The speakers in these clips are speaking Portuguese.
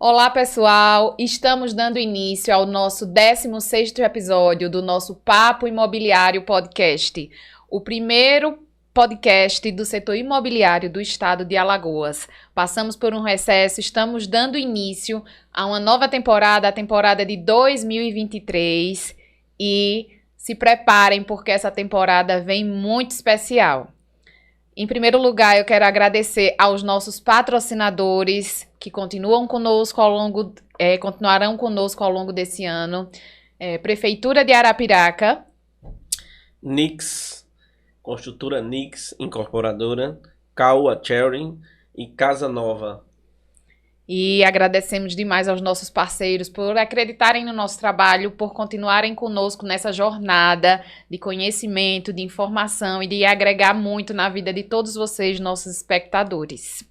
Olá, pessoal! Estamos dando início ao nosso 16º episódio do nosso Papo Imobiliário Podcast, o primeiro podcast do setor imobiliário do estado de Alagoas. Passamos por um recesso, estamos dando início a uma nova temporada, a temporada de 2023, e se preparem porque essa temporada vem muito especial. Em primeiro lugar, eu quero agradecer aos nossos patrocinadores que continuarão conosco ao longo desse ano. Prefeitura de Arapiraca. Nix, Construtora Nix, Incorporadora, Caoa Charing e Casa Nova. E agradecemos demais aos nossos parceiros por acreditarem no nosso trabalho, por continuarem conosco nessa jornada de conhecimento, de informação e de agregar muito na vida de todos vocês, nossos espectadores.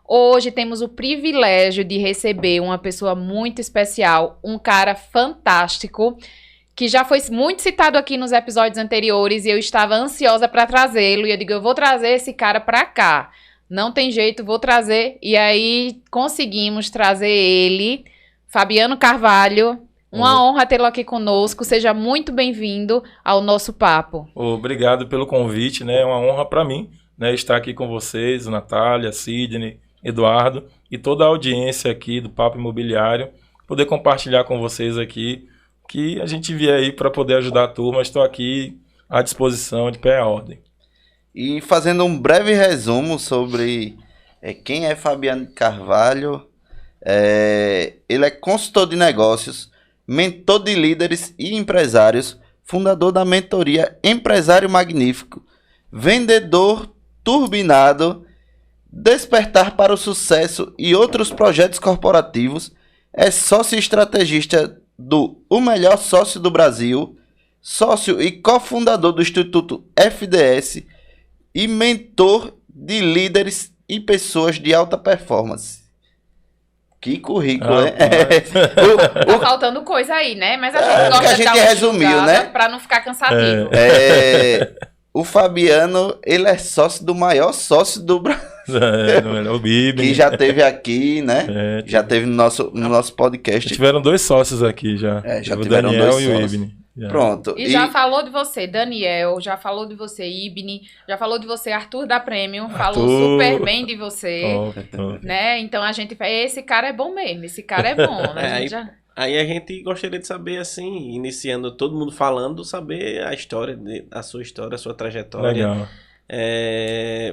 Hoje temos o privilégio de receber uma pessoa muito especial, um cara fantástico, que já foi muito citado aqui nos episódios anteriores e eu estava ansiosa para trazê-lo. E eu digo, eu vou trazer esse cara para cá. Não tem jeito, vou trazer. E aí conseguimos trazer ele, Fabiano Carvalho. Uma honra tê-lo aqui conosco. Seja muito bem-vindo ao nosso papo. Obrigado pelo convite, né? É uma honra para mim, né, estar aqui com vocês, Natália, Sidney, Eduardo e toda a audiência aqui do Papo Imobiliário. Poder compartilhar com vocês aqui que a gente vier aí para poder ajudar a turma. Estou aqui à disposição, de pé à ordem. E fazendo um breve resumo sobre quem é Fabiano Carvalho, ele é consultor de negócios, mentor de líderes e empresários, fundador da mentoria Empresário Magnífico, vendedor turbinado, Despertar para o Sucesso e outros projetos corporativos, é sócio estrategista do O Melhor Sócio do Brasil, sócio e cofundador do Instituto FDS, e mentor de líderes e pessoas de alta performance. Que currículo, né? Tá faltando coisa aí, né? Mas a gente gosta de dar uma resumiu, né? Pra não ficar cansativo. O Fabiano, ele é sócio do maior sócio do Brasil. O Ibni. Que já teve aqui, né? Já teve no nosso podcast. Já tiveram dois sócios aqui já. Já o tiveram Daniel dois e o sócios. Ibni. Pronto. E já falou de você, Daniel, já falou de você, Ibni, já falou de você, Arthur da Premium, falou super bem de você, top. né? Então a gente fala, esse cara é bom mesmo, esse cara é bom, né? Aí a gente gostaria de saber, assim, iniciando todo mundo falando, saber a história, a sua história, a sua trajetória. Legal. A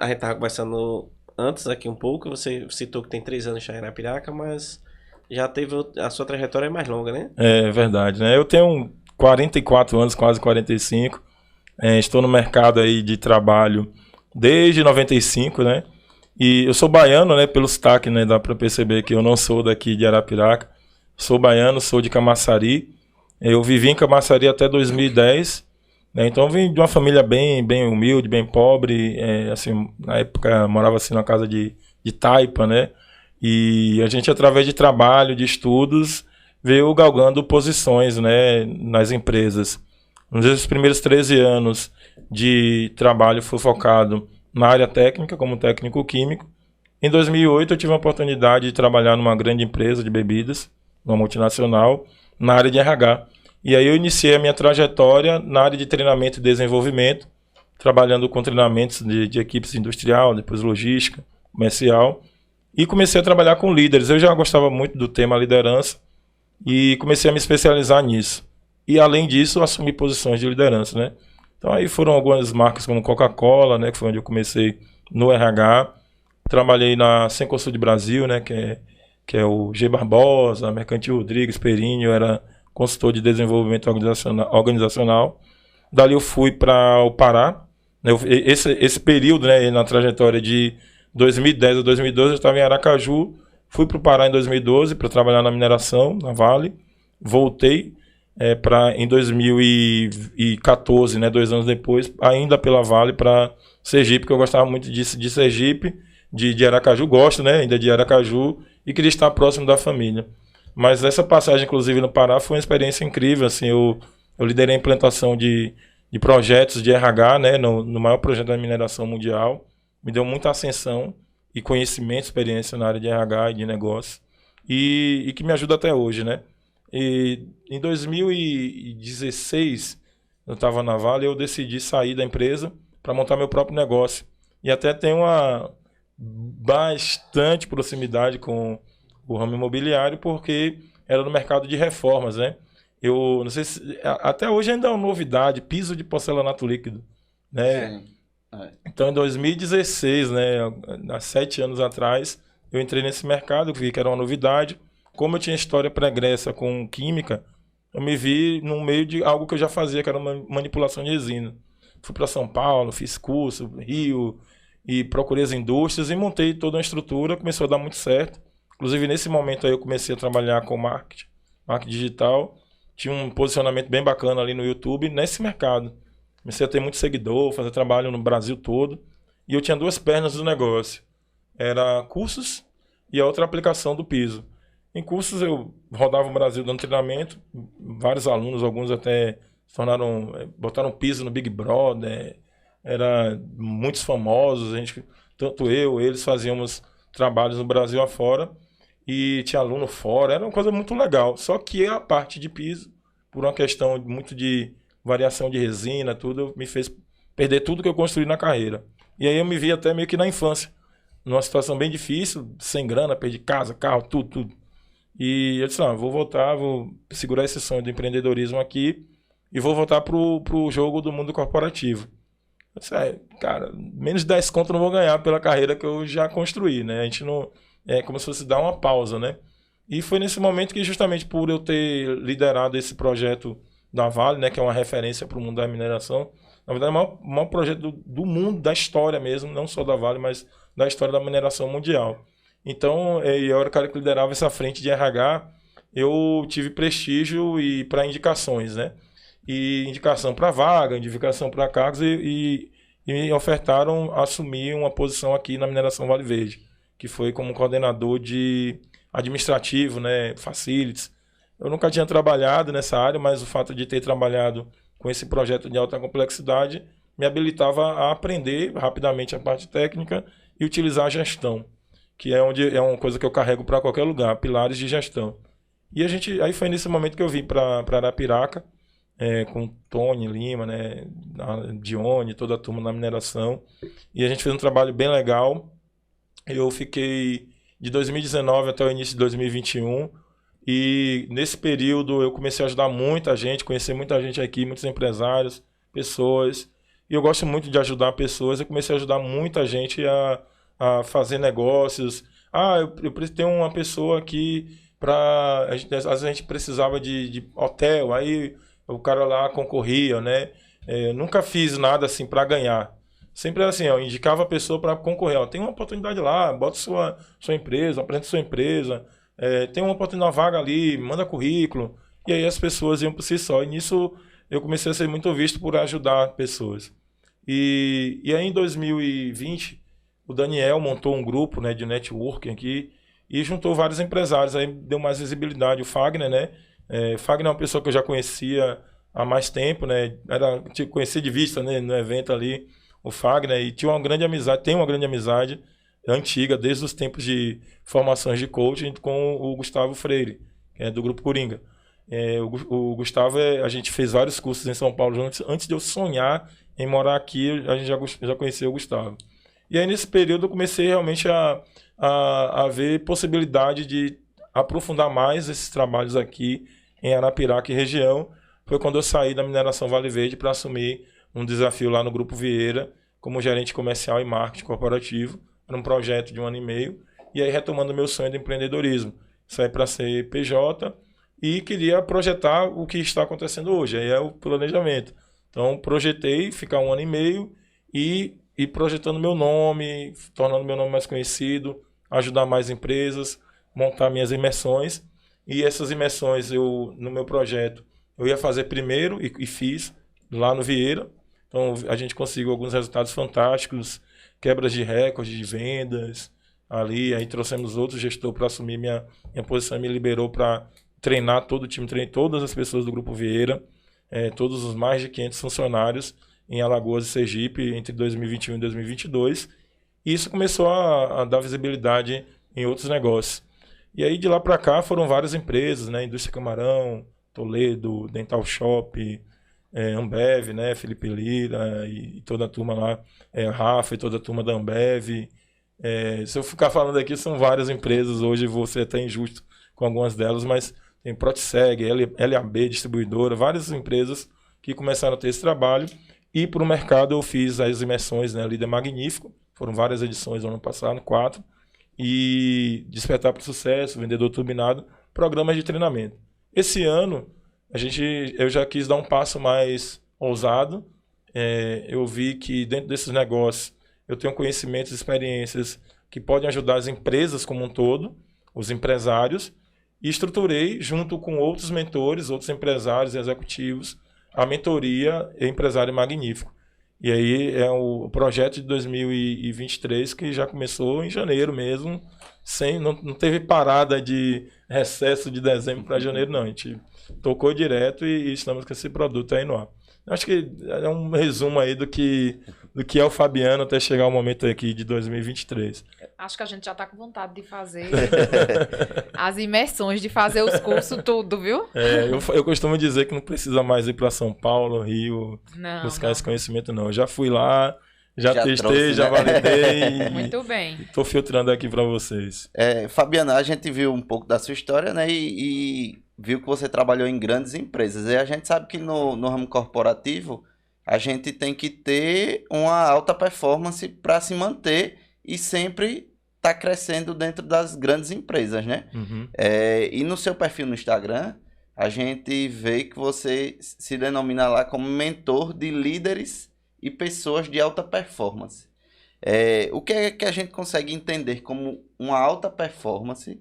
gente estava conversando antes aqui um pouco, você citou que tem 3 anos já em Arapiraca, mas já teve a sua trajetória mais longa, né? É verdade, né? Eu tenho 44 anos, quase 45. Estou no mercado aí de trabalho desde 95, né? E eu sou baiano, né? Pelo sotaque, né? Dá para perceber que eu não sou daqui de Arapiraca. Sou baiano, sou de Camaçari. Eu vivi em Camaçari até 2010. Né? Então eu vim de uma família bem humilde, bem pobre. Assim, na época morava assim na casa de taipa, né? E a gente, através de trabalho, de estudos, veio galgando posições, né, nas empresas. Nos primeiros 13 anos de trabalho fui focado na área técnica, como técnico químico. Em 2008 eu tive a oportunidade de trabalhar numa grande empresa de bebidas, uma multinacional, na área de RH. E aí eu iniciei a minha trajetória na área de treinamento e desenvolvimento, trabalhando com treinamentos de equipes industrial, depois logística, comercial. E comecei a trabalhar com líderes. Eu já gostava muito do tema liderança e comecei a me especializar nisso. E, além disso, assumi posições de liderança, né? Então, aí foram algumas marcas como Coca-Cola, né? Que foi onde eu comecei no RH. Trabalhei na Cencosud Brasil, né? Que é o G. Barbosa, Mercantil Rodrigues, Perini. Eu era consultor de desenvolvimento organizacional. Dali eu fui para o Pará. Né? Esse período, né? Na trajetória de 2010 a 2012 eu estava em Aracaju, fui para o Pará em 2012 para trabalhar na mineração, na Vale, voltei em 2014, né, 2 anos depois, ainda pela Vale para Sergipe, porque eu gostava muito de Sergipe, de Aracaju, gosto, né, ainda de Aracaju, e queria estar próximo da família. Mas essa passagem, inclusive, no Pará foi uma experiência incrível, assim, eu liderei a implantação de projetos de RH, né, no maior projeto da mineração mundial. Me deu muita ascensão e conhecimento, experiência na área de RH e de negócio. e que me ajuda até hoje, né? E em 2016, eu estava na Vale, eu decidi sair da empresa para montar meu próprio negócio. E até tenho uma bastante proximidade com o ramo imobiliário, porque era no mercado de reformas, né? Eu não sei se até hoje ainda é uma novidade, piso de porcelanato líquido, né? Sim. Então, em 2016, né, há 7 anos atrás, eu entrei nesse mercado, vi que era uma novidade. Como eu tinha história pregressa com química, eu me vi no meio de algo que eu já fazia, que era uma manipulação de resina. Fui para São Paulo, fiz curso, Rio, e procurei as indústrias e montei toda uma estrutura, começou a dar muito certo. Inclusive, nesse momento aí, eu comecei a trabalhar com marketing digital. Tinha um posicionamento bem bacana ali no YouTube, nesse mercado. Comecei a ter muito seguidor, fazer trabalho no Brasil todo. E eu tinha 2 pernas do negócio. Era cursos e a outra aplicação do piso. Em cursos eu rodava o Brasil dando treinamento. Vários alunos, alguns até se tornaram, botaram piso no Big Brother. Era muitos famosos. Tanto eles fazíamos trabalhos no Brasil afora. E tinha aluno fora. Era uma coisa muito legal. Só que a parte de piso, por uma questão muito de variação de resina, tudo, me fez perder tudo que eu construí na carreira. E aí eu me vi até meio que na infância, numa situação bem difícil, sem grana, perdi casa, carro, tudo. E eu disse, vou voltar, vou segurar esse sonho do empreendedorismo aqui e vou voltar pro jogo do mundo corporativo. Eu disse, cara, menos de 10 conto eu não vou ganhar pela carreira que eu já construí, né? A gente não... É como se fosse dar uma pausa, né? E foi nesse momento que, justamente por eu ter liderado esse projeto da Vale, né, que é uma referência para o mundo da mineração. Na verdade, é o maior projeto do mundo, da história mesmo, não só da Vale, mas da história da mineração mundial. Então, eu era o cara que liderava essa frente de RH, eu tive prestígio e para indicações, né? E indicação para vaga, indicação para cargos e me ofertaram assumir uma posição aqui na mineração Vale Verde, que foi como coordenador de administrativo, né, facilities. Eu nunca tinha trabalhado nessa área, mas o fato de ter trabalhado com esse projeto de alta complexidade me habilitava a aprender rapidamente a parte técnica e utilizar a gestão, que é uma coisa que eu carrego para qualquer lugar, pilares de gestão. E aí foi nesse momento que eu vim para Arapiraca, com Tony Lima, né, a Dione, toda a turma na mineração, e a gente fez um trabalho bem legal. Eu fiquei de 2019 até o início de 2021, e nesse período eu comecei a ajudar muita gente, conhecer muita gente aqui, muitos empresários, pessoas. E eu gosto muito de ajudar pessoas. Eu comecei a ajudar muita gente a fazer negócios. Eu tenho uma pessoa aqui para... Às vezes a gente precisava de hotel, aí o cara lá concorria, né? Nunca fiz nada assim para ganhar. Sempre era assim, eu indicava a pessoa para concorrer. Tem uma oportunidade lá, bota sua empresa, apresenta sua empresa. Tem uma oportunidade, vaga ali, manda currículo. E aí as pessoas iam por si só. E nisso eu comecei a ser muito visto por ajudar pessoas. E aí em 2020, o Daniel montou um grupo, né, de networking aqui e juntou vários empresários. Aí deu mais visibilidade. O Fagner, né? Fagner é uma pessoa que eu já conhecia há mais tempo, né? Conheci de vista, né, no evento ali, o Fagner, e tinha uma grande amizade, tem uma grande amizade antiga, desde os tempos de formações de coaching com o Gustavo Freire, que é do Grupo Coringa. O Gustavo, a gente fez vários cursos em São Paulo antes de eu sonhar em morar aqui, a gente já conhecia o Gustavo. E aí nesse período eu comecei realmente a ver possibilidade de aprofundar mais esses trabalhos aqui em Arapiraca e região. Foi quando eu saí da mineração Vale Verde para assumir um desafio lá no Grupo Vieira, como gerente comercial e marketing corporativo. Era um projeto de 1 ano e meio. E aí retomando meu sonho de empreendedorismo. Saí para ser PJ e queria projetar o que está acontecendo hoje. Aí é o planejamento. Então projetei ficar 1 ano e meio e projetando meu nome, tornando meu nome mais conhecido, ajudar mais empresas, montar minhas imersões. E essas imersões, no meu projeto, eu ia fazer primeiro e fiz lá no Vieira. Então a gente conseguiu alguns resultados fantásticos, quebras de recordes de vendas ali. Aí trouxemos outro gestor para assumir minha posição e me liberou para treinar todo o time, treinei todas as pessoas do Grupo Vieira, todos os mais de 500 funcionários em Alagoas e Sergipe entre 2021 e 2022. E isso começou a dar visibilidade em outros negócios. E aí de lá para cá foram várias empresas, né? Indústria Camarão, Toledo, Dental Shop, Ambev, né? Felipe Lira e toda a turma lá, Rafa e toda a turma da Ambev. Se eu ficar falando aqui, são várias empresas, hoje vou ser até injusto com algumas delas, mas tem Protseg, LAB, distribuidora, várias empresas que começaram a ter esse trabalho. E para o mercado eu fiz as imersões, né? Líder Magnífico, foram várias edições no ano passado, 4. E Despertar para o Sucesso, Vendedor Turbinado, programas de treinamento. Esse ano, eu já quis dar um passo mais ousado. Eu vi que dentro desses negócios eu tenho conhecimentos e experiências que podem ajudar as empresas como um todo, os empresários, e estruturei, junto com outros mentores, outros empresários e executivos, a mentoria Empresário Magnífico. E aí é o projeto de 2023 que já começou em janeiro mesmo, não teve parada de recesso de dezembro para janeiro, não. A gente tocou direto e estamos com esse produto aí no ar. Acho que é um resumo aí do que é o Fabiano até chegar o momento aqui de 2023. Acho que a gente já está com vontade de fazer as imersões, de fazer os cursos, tudo, viu? Eu costumo dizer que não precisa mais ir para São Paulo, Rio, buscar esse conhecimento, não. Eu já fui lá, já testei, trouxe, já validei. Muito bem. Estou filtrando aqui para vocês. Fabiano, a gente viu um pouco da sua história, né? E viu que você trabalhou em grandes empresas. E a gente sabe que no ramo corporativo a gente tem que ter uma alta performance para se manter e sempre estar crescendo dentro das grandes empresas, né? Uhum. E no seu perfil no Instagram, a gente vê que você se denomina lá como mentor de líderes e pessoas de alta performance. O que é que a gente consegue entender como uma alta performance?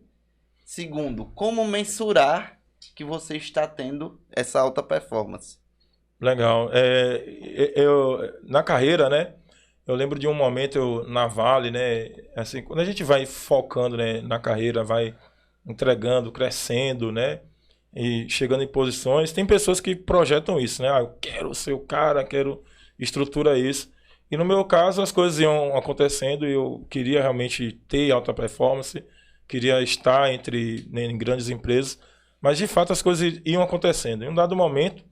Segundo, como mensurar que você está tendo essa alta performance? Legal. Na carreira, né? Eu lembro de um momento na Vale, né? Assim, quando a gente vai focando, né, na carreira, vai entregando, crescendo, né? E chegando em posições, tem pessoas que projetam isso, né? Eu quero ser o cara, quero estruturar isso. E no meu caso, as coisas iam acontecendo e eu queria realmente ter alta performance, queria estar em grandes empresas, mas de fato as coisas iam acontecendo. Em um dado momento,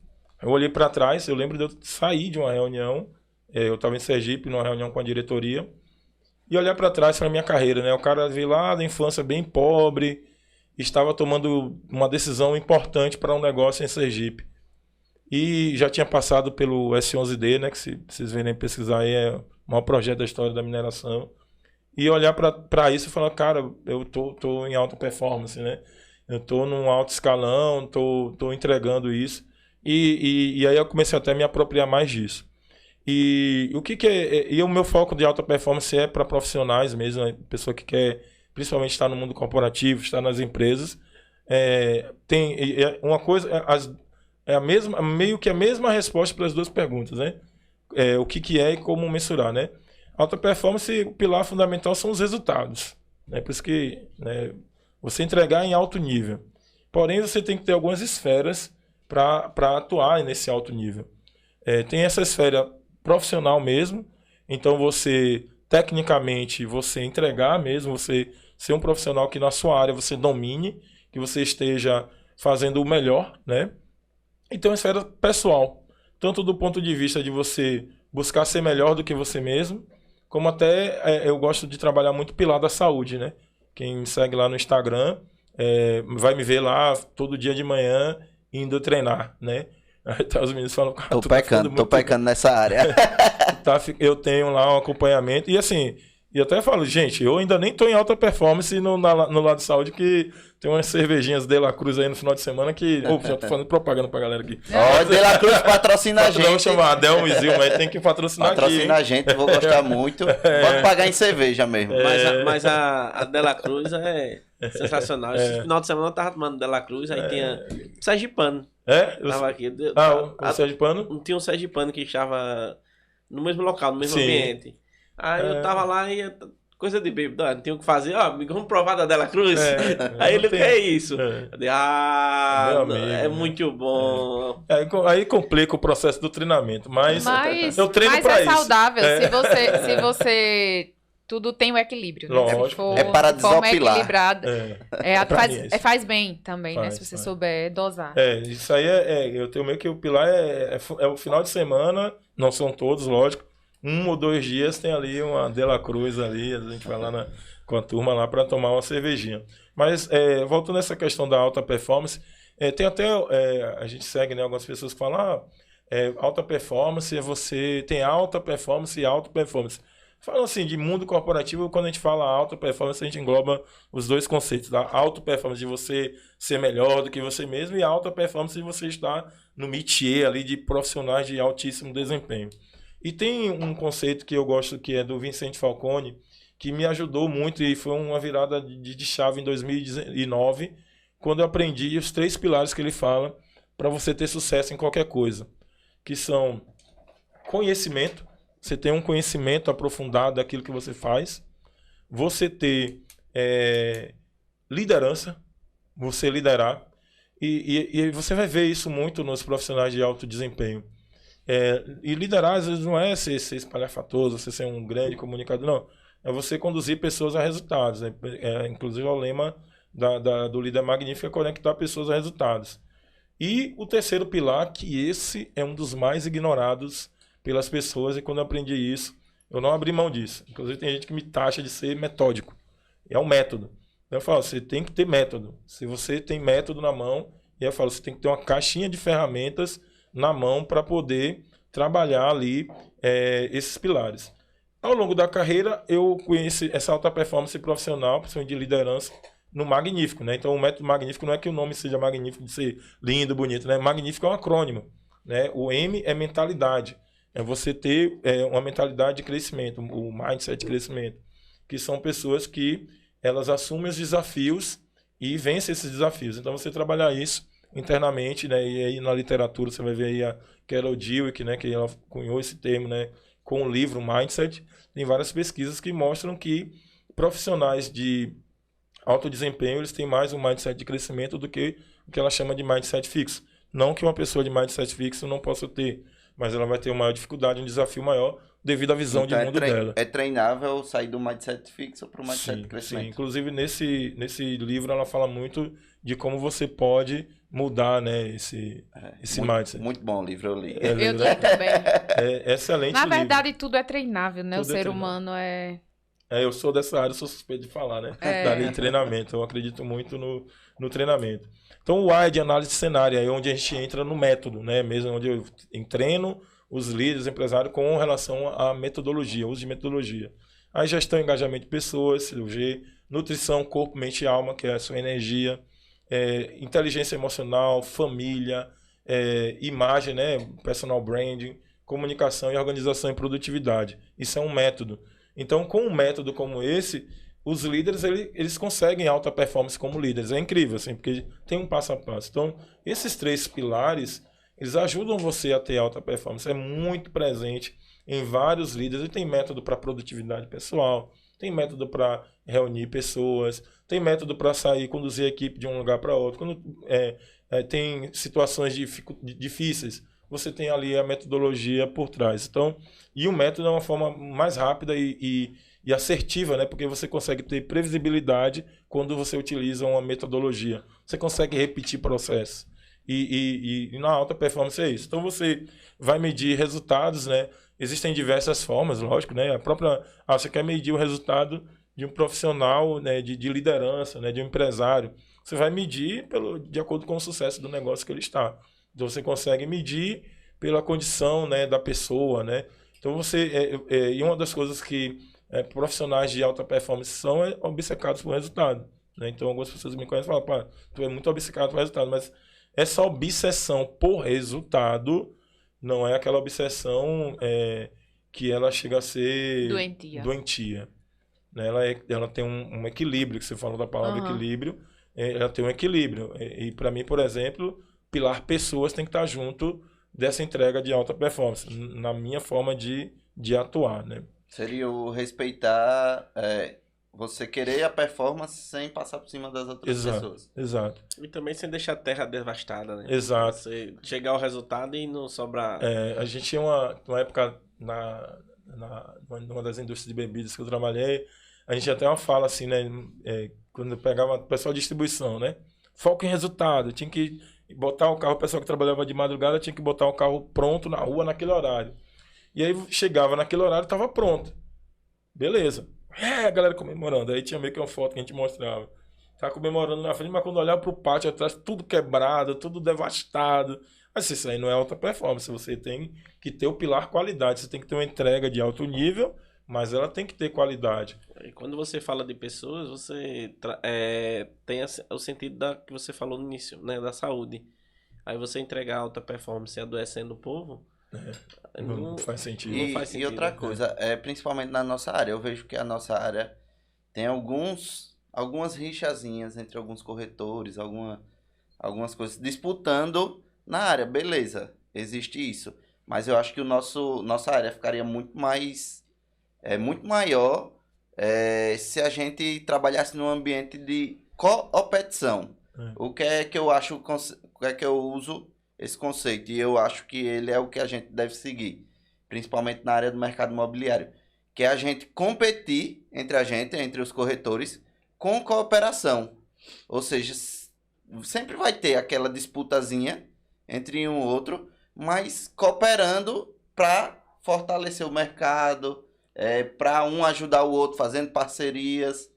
eu olhei para trás, eu lembro de eu sair de uma reunião, eu estava em Sergipe, numa reunião com a diretoria, e olhar para trás para a minha carreira, né? O cara veio lá da infância bem pobre, estava tomando uma decisão importante para um negócio em Sergipe. E já tinha passado pelo S11D, né? Que se vocês virem pesquisar aí, é o maior projeto da história da mineração. E olhar para isso e falar, cara, eu tô em alta performance, né? Eu tô num alto escalão, tô entregando isso. E aí eu comecei até a me apropriar mais disso. E o que é... E o meu foco de alta performance é para profissionais mesmo, né? Pessoa que quer principalmente estar no mundo corporativo, estar nas empresas. Uma coisa... meio que a mesma resposta para as duas perguntas, né? O que é e como mensurar, né? Alta performance, o pilar fundamental são os resultados, né? Por isso que, né, você entregar em alto nível. Porém, você tem que ter algumas esferas para atuar nesse alto nível. Tem essa esfera profissional mesmo, então você, tecnicamente, você entregar mesmo, você ser um profissional que na sua área você domine, que você esteja fazendo o melhor, né? Então, a esfera pessoal, tanto do ponto de vista de você buscar ser melhor do que você mesmo, como até eu gosto de trabalhar muito o pilar da saúde, né? Quem me segue lá no Instagram vai me ver lá todo dia de manhã indo treinar, né? Aí tá, os meninos falam, cara, tô pecando nessa área. Eu tenho lá um acompanhamento e assim... E eu até falo, gente, eu ainda nem estou em alta performance no lado de saúde, que tem umas cervejinhas De La Cruz aí no final de semana que... já tô fazendo propaganda pra galera aqui. De La Cruz patrocina a gente. Vamos chamar a Delmo e Zil, mas tem que patrocinar aqui. Patrocina a gente, vou gostar muito. Pode pagar em cerveja mesmo. Mas a De La Cruz é sensacional. Esse final de semana eu tava tomando De La Cruz, aí tinha Sergipano. Tava aqui. O Sergipano? Tinha um Sergipano que estava no mesmo local, no mesmo ambiente. Aí eu tava lá e coisa de bêbado, não tinha o que fazer, vamos provar da De La Cruz. Aí ele, o que é isso? Eu disse, amigo, muito bom. Aí complica o processo do treinamento, mas eu treino mas pra é isso. Saudável. Se você tudo tem o equilíbrio, né? Lógico. É para de forma desopilar. equilibrada. Faz bem também, né? Se você souber dosar. Isso aí eu tenho meio que o pilar é o final de semana, não são todos, lógico. 1 ou 2 dias tem ali uma De La Cruz ali, a gente vai lá com a turma lá para tomar uma cervejinha. Mas voltando nessa questão da alta performance, tem até, a gente segue, né, algumas pessoas que falam, alta performance você tem alta performance e alta performance. Falam assim, de mundo corporativo, quando a gente fala alta performance, a gente engloba os dois conceitos, da alta performance de você ser melhor do que você mesmo e alta performance de você estar no métier ali de profissionais de altíssimo desempenho. E tem um conceito que eu gosto, que é do Vicente Falcone, que me ajudou muito e foi uma virada de chave em 2009, quando eu aprendi os 3 pilares que ele fala para você ter sucesso em qualquer coisa, que são conhecimento, você ter um conhecimento aprofundado daquilo que você faz, você ter liderança, você liderar, e você vai ver isso muito nos profissionais de alto desempenho. E liderar, às vezes, não é ser espalhafatoso, você ser um grande comunicador, não. É você conduzir pessoas a resultados. Inclusive, o lema do líder magnífico é conectar pessoas a resultados. E o terceiro pilar, que esse é um dos mais ignorados pelas pessoas, e quando eu aprendi isso, eu não abri mão disso. Inclusive, tem gente que me taxa de ser metódico. É um método. Eu falo, você tem que ter método. Se você tem método na mão, eu falo, você tem que ter uma caixinha de ferramentas na mão para poder trabalhar ali esses pilares. Ao longo da carreira, eu conheci essa alta performance profissional, principalmente de liderança, no Magnífico, né? Então, o método Magnífico não é que o nome seja magnífico de ser lindo, bonito, né? Magnífico é um acrônimo, né? O M é mentalidade. É você ter uma mentalidade de crescimento, o mindset de crescimento, que são pessoas que elas assumem os desafios e vencem esses desafios. Então, você trabalhar isso internamente, né? E aí na literatura você vai ver aí a Carol Dweck, né? Que ela cunhou esse termo, né? Com o livro Mindset. Tem várias pesquisas que mostram que profissionais de alto desempenho, eles têm mais um mindset de crescimento do que o que ela chama de mindset fixo. Não que uma pessoa de mindset fixo não possa ter, mas ela vai ter uma maior dificuldade, um desafio maior devido à visão de mundo dela. É treinável sair do mindset fixo para o mindset de crescimento. Sim, inclusive nesse livro ela fala muito de como você pode mudar, né, esse mindset. Muito bom o livro, eu li. Eu li também. É excelente. Na verdade, tudo é treinável, né? Tudo o ser humano eu sou dessa área, sou suspeito de falar, né? Da área de treinamento. Eu acredito muito no treinamento. Então, o A é de análise de cenário, é onde a gente entra no método, né? Mesmo onde eu treino os líderes, empresários, com relação à metodologia, uso de metodologia. Aí, gestão e engajamento de pessoas, o G, nutrição, corpo, mente e alma, que é a sua energia, inteligência emocional, família, imagem, né? Personal branding, comunicação e organização e produtividade. Isso é um método. Então, com um método como esse, os líderes eles conseguem alta performance como líderes. É incrível, assim, porque tem um passo a passo. Então, esses 3 pilares, eles ajudam você a ter alta performance. É muito presente em vários líderes. E tem método para produtividade pessoal, tem método para reunir pessoas, tem método para sair, conduzir a equipe de um lugar para outro. Quando tem situações difíceis, você tem ali a metodologia por trás. Então, e o método é uma forma mais rápida e assertiva, né? Porque você consegue ter previsibilidade quando você utiliza uma metodologia. Você consegue repetir processos. E na alta performance é isso. Então, você vai medir resultados, né? Existem diversas formas, lógico, né? Você quer medir o resultado de um profissional, né? de liderança, né? De um empresário. Você vai medir de acordo com o sucesso do negócio que ele está. Então, você consegue medir pela condição, né, da pessoa, né? Então, e uma das coisas que profissionais de alta performance são obcecados por resultado, né? Então, algumas pessoas me conhecem e falam, tu é muito obcecado por resultado, mas essa obsessão por resultado não é aquela obsessão que ela chega a ser doentia, né? Ela tem um equilíbrio, que você falou da palavra equilíbrio, ela tem um equilíbrio. E para mim, por exemplo, pilar pessoas tem que estar junto dessa entrega de alta performance, na minha forma de atuar, né? Seria o respeitar, você querer a performance sem passar por cima das outras pessoas. Exato. E também sem deixar a terra devastada, né? Exato. Você chegar ao resultado e não sobrar... A gente tinha uma época numa das indústrias de bebidas que eu trabalhei, a gente até uma fala assim, né? Quando eu pegava o pessoal de distribuição, né? Foco em resultado. Tinha que botar o carro, o pessoal que trabalhava de madrugada tinha que botar o carro pronto na rua naquele horário. E aí chegava naquele horário e estava pronto. Beleza. A galera comemorando. Aí tinha meio que uma foto que a gente mostrava. Tava comemorando na frente, mas quando olhava pro pátio atrás, tudo quebrado, tudo devastado. Mas isso aí não é alta performance. Você tem que ter o pilar qualidade. Você tem que ter uma entrega de alto nível, mas ela tem que ter qualidade. E quando você fala de pessoas, você tem o sentido que você falou no início, né? Da saúde. Aí você entregar alta performance adoecendo o povo... Não faz sentido. E outra coisa, principalmente na nossa área, eu vejo que a nossa área tem algumas rixazinhas entre alguns corretores, algumas coisas disputando na área, beleza, existe isso. Mas eu acho que nossa área ficaria muito maior se a gente trabalhasse num ambiente de coopetição. O que é que eu acho, o que é que eu uso esse conceito, e eu acho que ele é o que a gente deve seguir, principalmente na área do mercado imobiliário, que é a gente competir entre os corretores, com cooperação. Ou seja, sempre vai ter aquela disputazinha entre um e outro, mas cooperando para fortalecer o mercado, para um ajudar o outro, fazendo parcerias.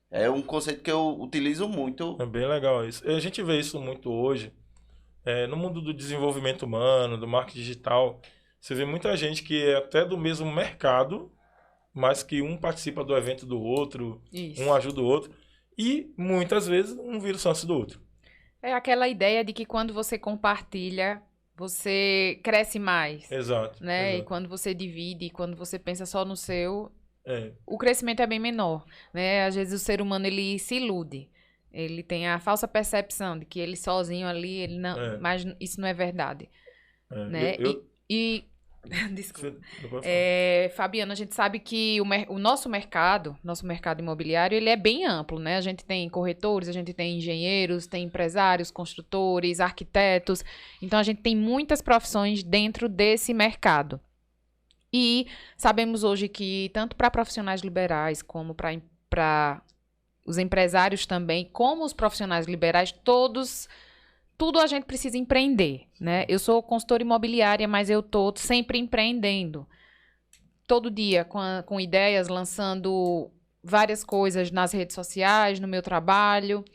É um conceito que eu utilizo muito. É bem legal isso. A gente vê isso muito hoje. No mundo do desenvolvimento humano, do marketing digital, você vê muita gente que é até do mesmo mercado, mas que um participa do evento do outro, Isso. Um ajuda o outro, e muitas vezes um vira o sócio do outro. É aquela ideia de que quando você compartilha, você cresce mais. Exato. Né? Exato. E quando você divide, quando você pensa só no seu, o crescimento é bem menor. Né? Às vezes o ser humano ele se ilude. Ele tem a falsa percepção de que ele sozinho ali, ele não, mas isso não é verdade. Né? Desculpa. Fabiana, a gente sabe que o nosso mercado imobiliário, ele é bem amplo, né? A gente tem corretores, a gente tem engenheiros, tem empresários, construtores, arquitetos. Então, a gente tem muitas profissões dentro desse mercado. E sabemos hoje que, tanto para profissionais liberais, como para os empresários também, como os profissionais liberais, tudo a gente precisa empreender, né? Eu sou consultora imobiliária, mas eu tô sempre empreendendo. Todo dia com ideias, lançando várias coisas nas redes sociais, no meu trabalho.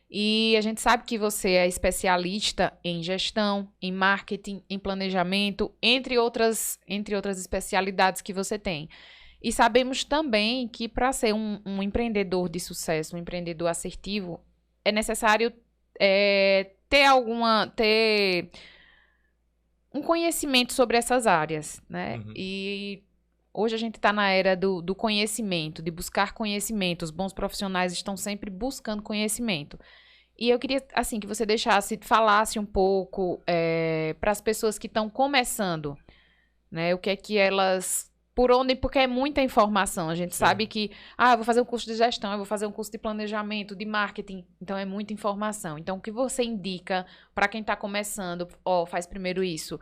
E a gente sabe que você é especialista em gestão, em marketing, em planejamento, entre outras especialidades que você tem. E sabemos também que para ser um empreendedor de sucesso, um empreendedor assertivo, é necessário ter um conhecimento sobre essas áreas, né? Uhum. E hoje a gente está na era do conhecimento, de buscar conhecimento. Os bons profissionais estão sempre buscando conhecimento. E eu queria, assim, que você falasse um pouco para as pessoas que estão começando, né? O que é que elas... Porque é muita informação. A gente sabe que, eu vou fazer um curso de gestão, eu vou fazer um curso de planejamento, de marketing. Então, é muita informação. Então, o que você indica para quem está começando? Faz primeiro isso.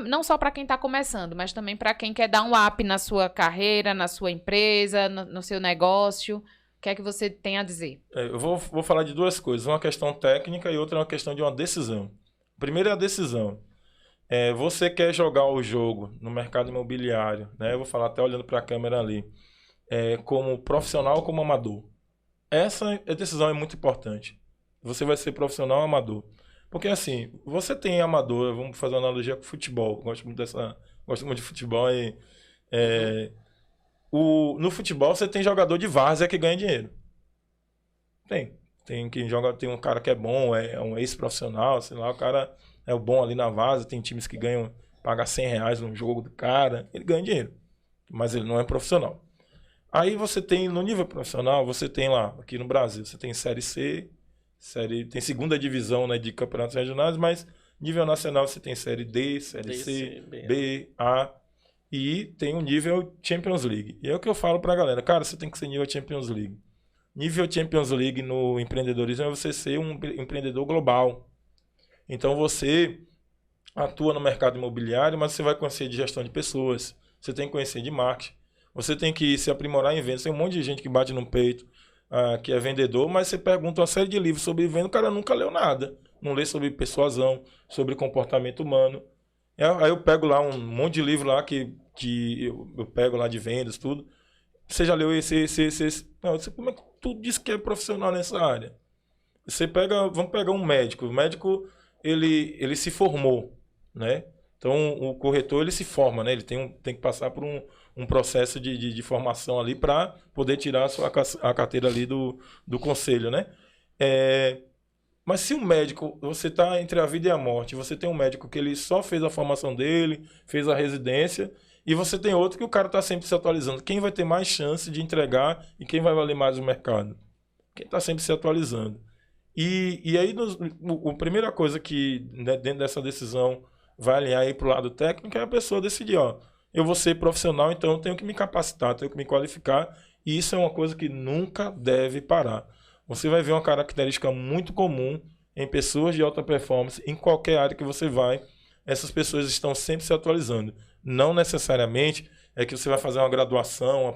Não só para quem está começando, mas também para quem quer dar um up na sua carreira, na sua empresa, no seu negócio. O que é que você tem a dizer? Eu vou falar de duas coisas. Uma questão técnica e outra é uma questão de uma decisão. Primeiro é a decisão. Você quer jogar o jogo no mercado imobiliário, né? Eu vou falar até olhando para a câmera ali, como profissional ou como amador. Essa decisão é muito importante. Você vai ser profissional ou amador. Porque assim, você tem amador, vamos fazer uma analogia com futebol. Gosto muito de futebol. No futebol você tem jogador de várzea que ganha dinheiro. Tem um cara que é bom, é um ex-profissional, sei lá, o cara é o bom ali na várzea, tem times que paga R$100 no jogo do cara, ele ganha dinheiro, mas ele não é profissional. Aí você tem, no nível profissional, você tem lá, aqui no Brasil, você tem Série C, tem segunda divisão, né, de campeonatos regionais, mas nível nacional você tem Série D, Série C, B, A, e tem o nível Champions League. E é o que eu falo pra galera, cara, você tem que ser nível Champions League. Nível Champions League no empreendedorismo é você ser um empreendedor global. Então você atua no mercado imobiliário, mas você vai conhecer de gestão de pessoas, você tem que conhecer de marketing, você tem que se aprimorar em vendas. Tem um monte de gente que bate no peito, que é vendedor, mas você pergunta uma série de livros sobre venda, o cara nunca leu nada. Não lê sobre persuasão, sobre comportamento humano. Aí eu pego lá um monte de livro lá que eu pego lá de vendas, tudo. Você já leu esse? Não, como é que tu diz que é profissional nessa área? Vamos pegar um médico. O médico, ele se formou, né? Então, o corretor, ele se forma, né? Ele tem que passar por um processo de formação ali para poder tirar a carteira ali do conselho, né? Mas se o médico, você está entre a vida e a morte, você tem um médico que ele só fez a formação dele, fez a residência, e você tem outro que o cara está sempre se atualizando. Quem vai ter mais chance de entregar e quem vai valer mais o mercado? Quem está sempre se atualizando. E aí, a primeira coisa que, né, dentro dessa decisão, vai alinhar aí para o lado técnico é a pessoa decidir, eu vou ser profissional, então eu tenho que me capacitar, tenho que me qualificar, e isso é uma coisa que nunca deve parar. Você vai ver uma característica muito comum em pessoas de alta performance, em qualquer área que você vai, essas pessoas estão sempre se atualizando. Não necessariamente é que você vai fazer uma graduação,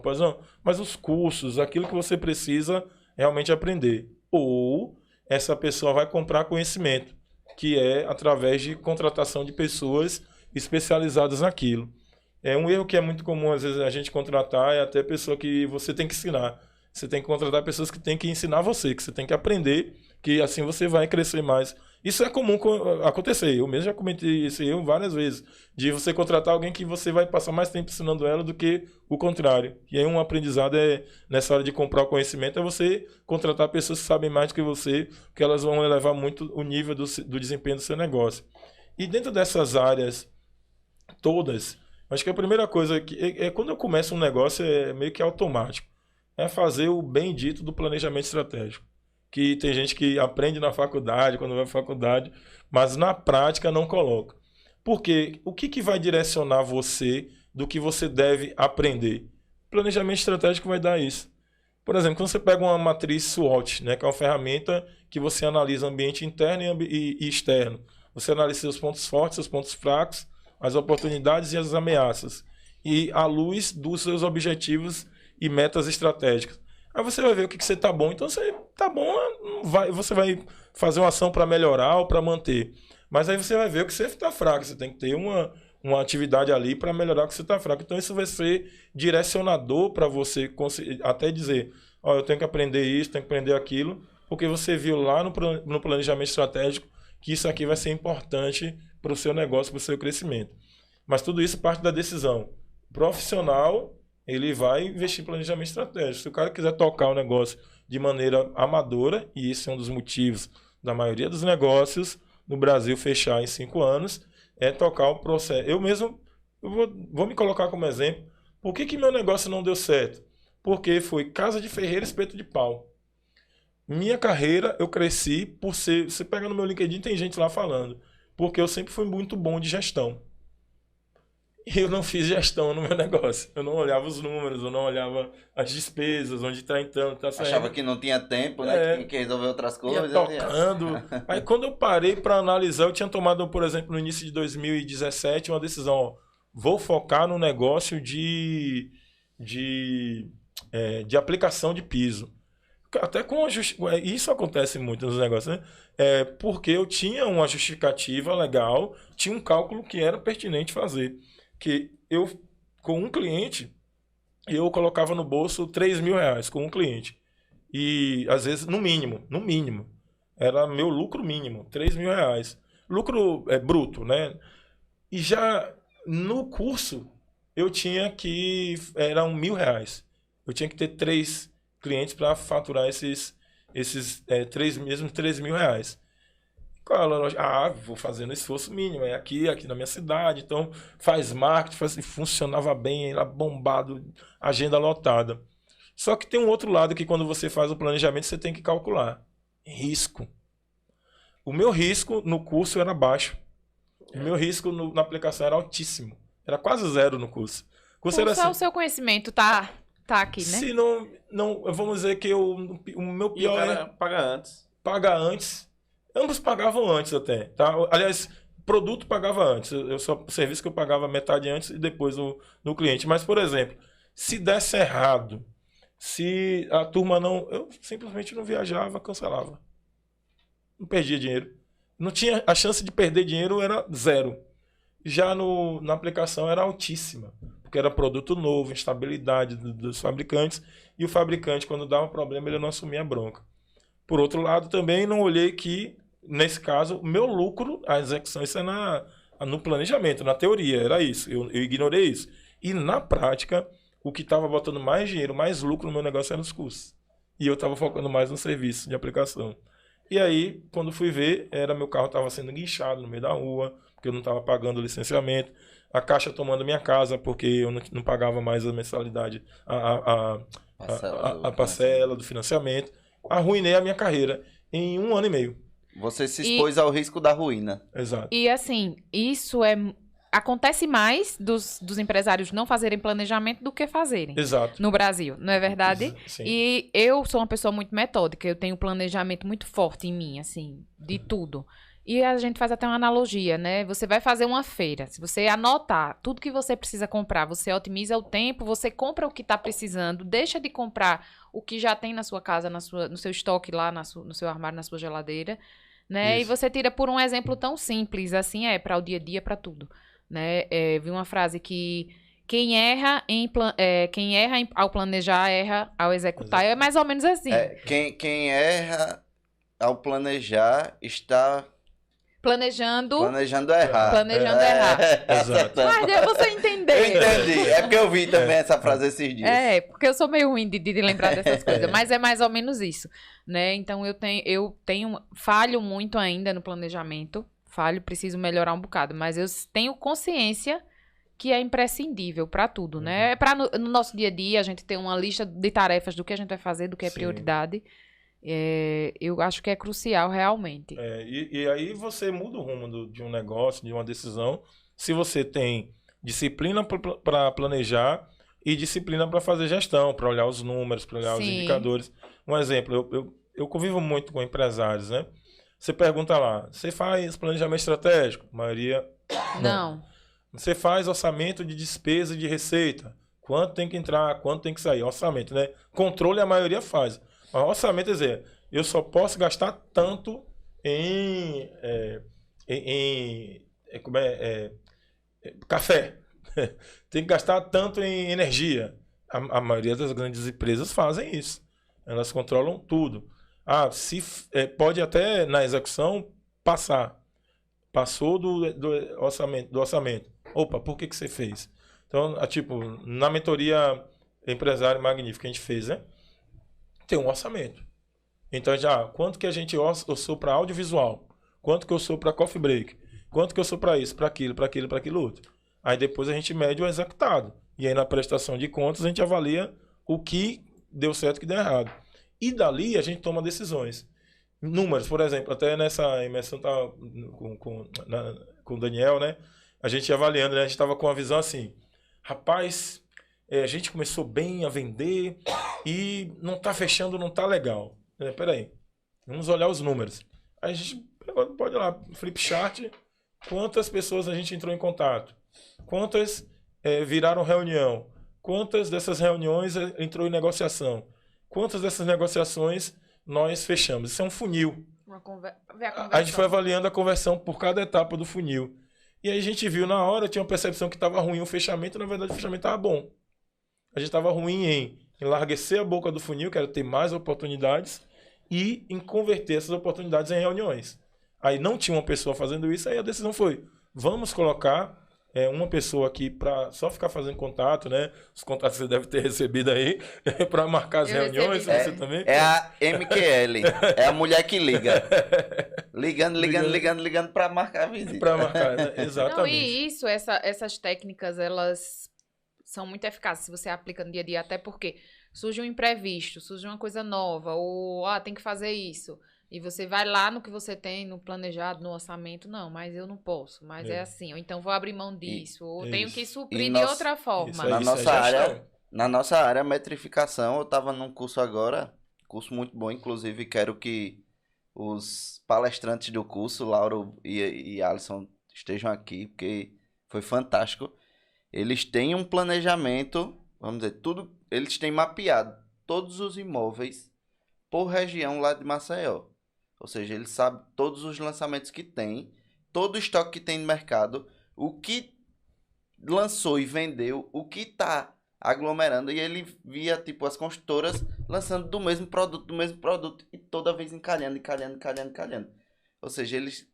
mas os cursos, aquilo que você precisa realmente aprender. Ou essa pessoa vai comprar conhecimento, que é através de contratação de pessoas especializadas naquilo. Um erro que é muito comum, às vezes, a gente contratar é até pessoa que você tem que ensinar. Você tem que contratar pessoas que têm que ensinar você, que você tem que aprender, que assim você vai crescer mais. Isso é comum acontecer. Eu mesmo já cometi esse erro várias vezes, de você contratar alguém que você vai passar mais tempo ensinando ela do que o contrário. E aí um aprendizado nessa hora de comprar o conhecimento, é você contratar pessoas que sabem mais do que você, porque elas vão elevar muito o nível do desempenho do seu negócio. E dentro dessas áreas todas, acho que a primeira coisa que quando eu começo um negócio é meio que automático. É fazer o bendito do planejamento estratégico. Que tem gente que aprende na faculdade, quando vai à faculdade, mas na prática não coloca. Porque o que vai direcionar você do que você deve aprender? O planejamento estratégico vai dar isso. Por exemplo, quando você pega uma matriz SWOT, né, que é uma ferramenta que você analisa ambiente interno e externo. Você analisa seus pontos fortes, seus pontos fracos, as oportunidades e as ameaças. E à luz dos seus objetivos e metas estratégicas. Aí você vai ver o que você está bom. Então, você está bom, você vai fazer uma ação para melhorar ou para manter. Mas aí você vai ver o que você está fraco. Você tem que ter uma atividade ali para melhorar o que você está fraco. Então, isso vai ser direcionador para você até dizer, eu tenho que aprender isso, tenho que aprender aquilo, porque você viu lá no planejamento estratégico que isso aqui vai ser importante para o seu negócio, para o seu crescimento. Mas tudo isso parte da decisão profissional. Ele vai investir em planejamento estratégico. Se o cara quiser tocar o negócio de maneira amadora, e esse é um dos motivos da maioria dos negócios no Brasil fechar em 5 anos, é tocar o processo. Eu vou me colocar como exemplo. Por que meu negócio não deu certo? Porque foi casa de ferreiro, espeto de pau. Minha carreira, eu cresci por ser... Você pega no meu LinkedIn, tem gente lá falando. Porque eu sempre fui muito bom de gestão. E eu não fiz gestão no meu negócio. Eu não olhava os números, eu não olhava as despesas, onde está entrando, está saindo. Achava que não tinha tempo, né? Que tinha que resolver outras coisas. Ia tocando. Aí quando eu parei para analisar, eu tinha tomado, por exemplo, no início de 2017, uma decisão. Vou focar no negócio de aplicação de piso. Até com isso acontece muito nos negócios, né? Porque eu tinha uma justificativa legal, tinha um cálculo que era pertinente fazer. Que eu, com um cliente, eu colocava no bolso R$3.000 com um cliente. E, às vezes, no mínimo, era meu lucro mínimo, R$3.000. Lucro bruto, né? E já no curso, eu tinha que... Eram R$1.000. Eu tinha que ter 3 clientes para faturar esses mesmos R$3.000. Vou fazendo esforço mínimo, aqui na minha cidade, então faz marketing, funcionava bem, era bombado, agenda lotada. Só que tem um outro lado que quando você faz o planejamento, você tem que calcular. Risco. O meu risco no curso era baixo. O meu risco na aplicação era altíssimo. Era quase 0 no curso. O seu conhecimento tá aqui, né? Se não, vamos dizer que o meu pior era pagar antes. Pagar antes. Ambos pagavam antes até, tá? Aliás, produto pagava antes. Eu só serviço que eu pagava metade antes e depois no cliente. Mas, por exemplo, se desse errado, se a turma não... Eu simplesmente não viajava, cancelava. Não perdia dinheiro. Não tinha... A chance de perder dinheiro era zero. Já na aplicação era altíssima. Porque era produto novo, instabilidade dos fabricantes. E o fabricante, quando dava problema, ele não assumia a bronca. Por outro lado, também não olhei que, nesse caso, o meu lucro, a execução, isso é no planejamento, na teoria, era isso. Eu ignorei isso. E na prática... O que estava botando mais dinheiro, mais lucro no meu negócio eram os custos. E eu estava focando mais no serviço de aplicação. E aí, quando fui ver, meu carro estava sendo guinchado no meio da rua, porque eu não estava pagando o licenciamento. A Caixa tomando minha casa, porque eu não pagava mais a mensalidade, a parcela do financiamento. Arruinei a minha carreira em 1 ano e meio. Você se expôs ao risco da ruína. Exato. E assim, isso acontece mais dos empresários não fazerem planejamento do que fazerem. Exato. No Brasil, não é verdade? Sim. E eu sou uma pessoa muito metódica, eu tenho um planejamento muito forte em mim, assim, de tudo. E a gente faz até uma analogia, né? Você vai fazer uma feira, se você anotar tudo que você precisa comprar, você otimiza o tempo, você compra o que está precisando, deixa de comprar o que já tem na sua casa, no seu estoque lá, no seu armário, na sua geladeira, né? Isso. E você tira por um exemplo tão simples, assim, para o dia a dia, para tudo. Né? Vi uma frase que quem erra ao planejar, erra ao executar. É mais ou menos assim. Quem erra ao planejar está planejando errar. Planejando errar. Exato. Mas deu você entender. Eu entendi. É porque eu vi também essa frase esses dias. Porque eu sou meio ruim de lembrar dessas coisas. Mas é mais ou menos isso. Né? Então falho muito ainda no planejamento. Preciso melhorar um bocado, mas eu tenho consciência que é imprescindível para tudo, né? Para no nosso dia a dia a gente ter uma lista de tarefas do que a gente vai fazer, do que é prioridade. Eu acho que é crucial realmente. E aí você muda o rumo de um negócio, de uma decisão, se você tem disciplina para planejar e disciplina para fazer gestão, para olhar os números, para olhar os indicadores. Um exemplo, eu convivo muito com empresários, né? Você pergunta lá, você faz planejamento estratégico? A maioria, não. Você faz orçamento de despesa e de receita? Quanto tem que entrar, quanto tem que sair? Orçamento, né? Controle a maioria faz. Mas orçamento é dizer, eu só posso gastar tanto em café. Tem que gastar tanto em energia. A maioria das grandes empresas fazem isso. Elas controlam tudo. Pode até na execução passou do orçamento. Opa, por que você fez? Então, na mentoria Empresário Magnífico que a gente fez, né? Tem um orçamento. Então, quanto que a gente orçou para audiovisual? Quanto que eu sou para coffee break? Quanto que eu sou para isso, para aquilo outro? Aí depois a gente mede o executado. E aí na prestação de contas a gente avalia o que deu certo e o que deu errado. E dali a gente toma decisões. Números, por exemplo, até nessa imersão com o Daniel, né? A gente avaliando, né? A gente estava com uma visão assim, rapaz, a gente começou bem a vender e não está fechando, não está legal. Peraí, vamos olhar os números. Aí a gente pode ir lá, Flipchart, quantas pessoas a gente entrou em contato? Quantas viraram reunião? Quantas dessas reuniões entrou em negociação? Quantas dessas negociações nós fechamos? Isso é um funil. A gente foi avaliando a conversão por cada etapa do funil. E aí a gente viu na hora, tinha uma percepção que estava ruim o fechamento, na verdade o fechamento estava bom. A gente estava ruim em enlarguecer a boca do funil, que era ter mais oportunidades, e em converter essas oportunidades em reuniões. Aí não tinha uma pessoa fazendo isso, aí a decisão foi, vamos colocar uma pessoa aqui para só ficar fazendo contato, né? Os contatos que você deve ter recebido aí, para marcar as reuniões, você também. É a MQL, é a mulher que liga. Ligando para marcar a visita. Para marcar, né? Exatamente. Não, e isso, essas técnicas, elas são muito eficazes se você aplica no dia a dia, até porque surge um imprevisto, surge uma coisa nova, ou tem que fazer isso. E você vai lá no que você tem, no planejado, no orçamento, não, mas eu não posso, mas é assim, ou então vou abrir mão disso, ou tenho que suprir de outra forma. Na nossa área, a metrificação, eu estava num curso agora, curso muito bom, inclusive quero que os palestrantes do curso, Lauro e Alisson, estejam aqui, porque foi fantástico. Eles têm um planejamento, vamos dizer, tudo, eles têm mapeado todos os imóveis por região lá de Maceió. Ou seja, eles sabem todos os lançamentos que tem, todo o estoque que tem no mercado, o que lançou e vendeu, o que está aglomerando, e ele via tipo as construtoras lançando do mesmo produto e toda vez encalhando. Ou seja, eles,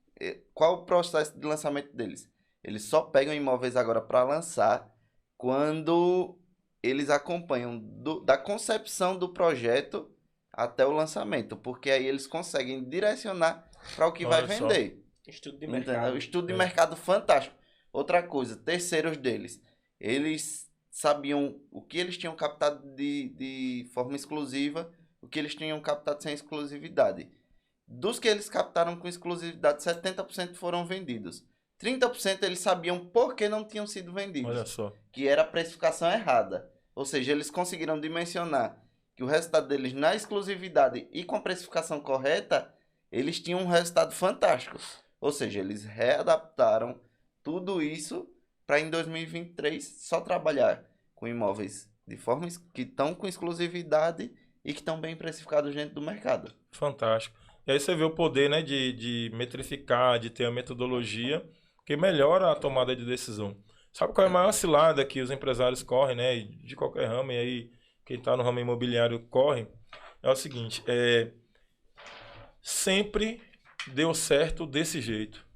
qual o processo de lançamento deles? Eles só pegam imóveis agora para lançar quando eles acompanham da concepção do projeto até o lançamento, porque aí eles conseguem direcionar para o que vai vender. Estudo de mercado. Estudo de mercado fantástico. Outra coisa, terceiros deles, eles sabiam o que eles tinham captado de forma exclusiva, o que eles tinham captado sem exclusividade. Dos que eles captaram com exclusividade, 70% foram vendidos. 30% eles sabiam por que não tinham sido vendidos. Olha só. Que era a precificação errada. Ou seja, eles conseguiram dimensionar que o resultado deles na exclusividade e com a precificação correta, eles tinham um resultado fantástico. Ou seja, eles readaptaram tudo isso para em 2023 só trabalhar com imóveis de formas que estão com exclusividade e que estão bem precificados dentro do mercado. Fantástico. E aí você vê o poder, né, de metrificar, de ter a metodologia que melhora a tomada de decisão. Sabe qual é a maior cilada que os empresários correm, né, de qualquer ramo, e aí quem está no ramo imobiliário corre? É o seguinte, sempre deu certo desse jeito.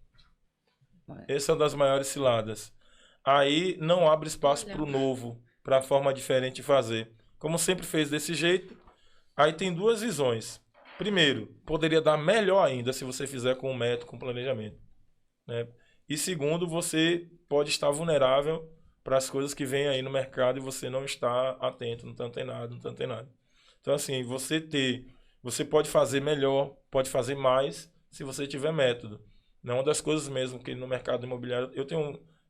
Essa é uma das maiores ciladas. Aí não abre espaço para o novo, para a forma diferente de fazer. Como sempre fez desse jeito, aí tem duas visões. Primeiro, poderia dar melhor ainda se você fizer com um método, com planejamento, né? E segundo, você pode estar vulnerável para as coisas que vêm aí no mercado e você não está atento, não está antenado. Então assim, você pode fazer melhor, pode fazer mais se você tiver método. Não, uma das coisas mesmo que no mercado imobiliário eu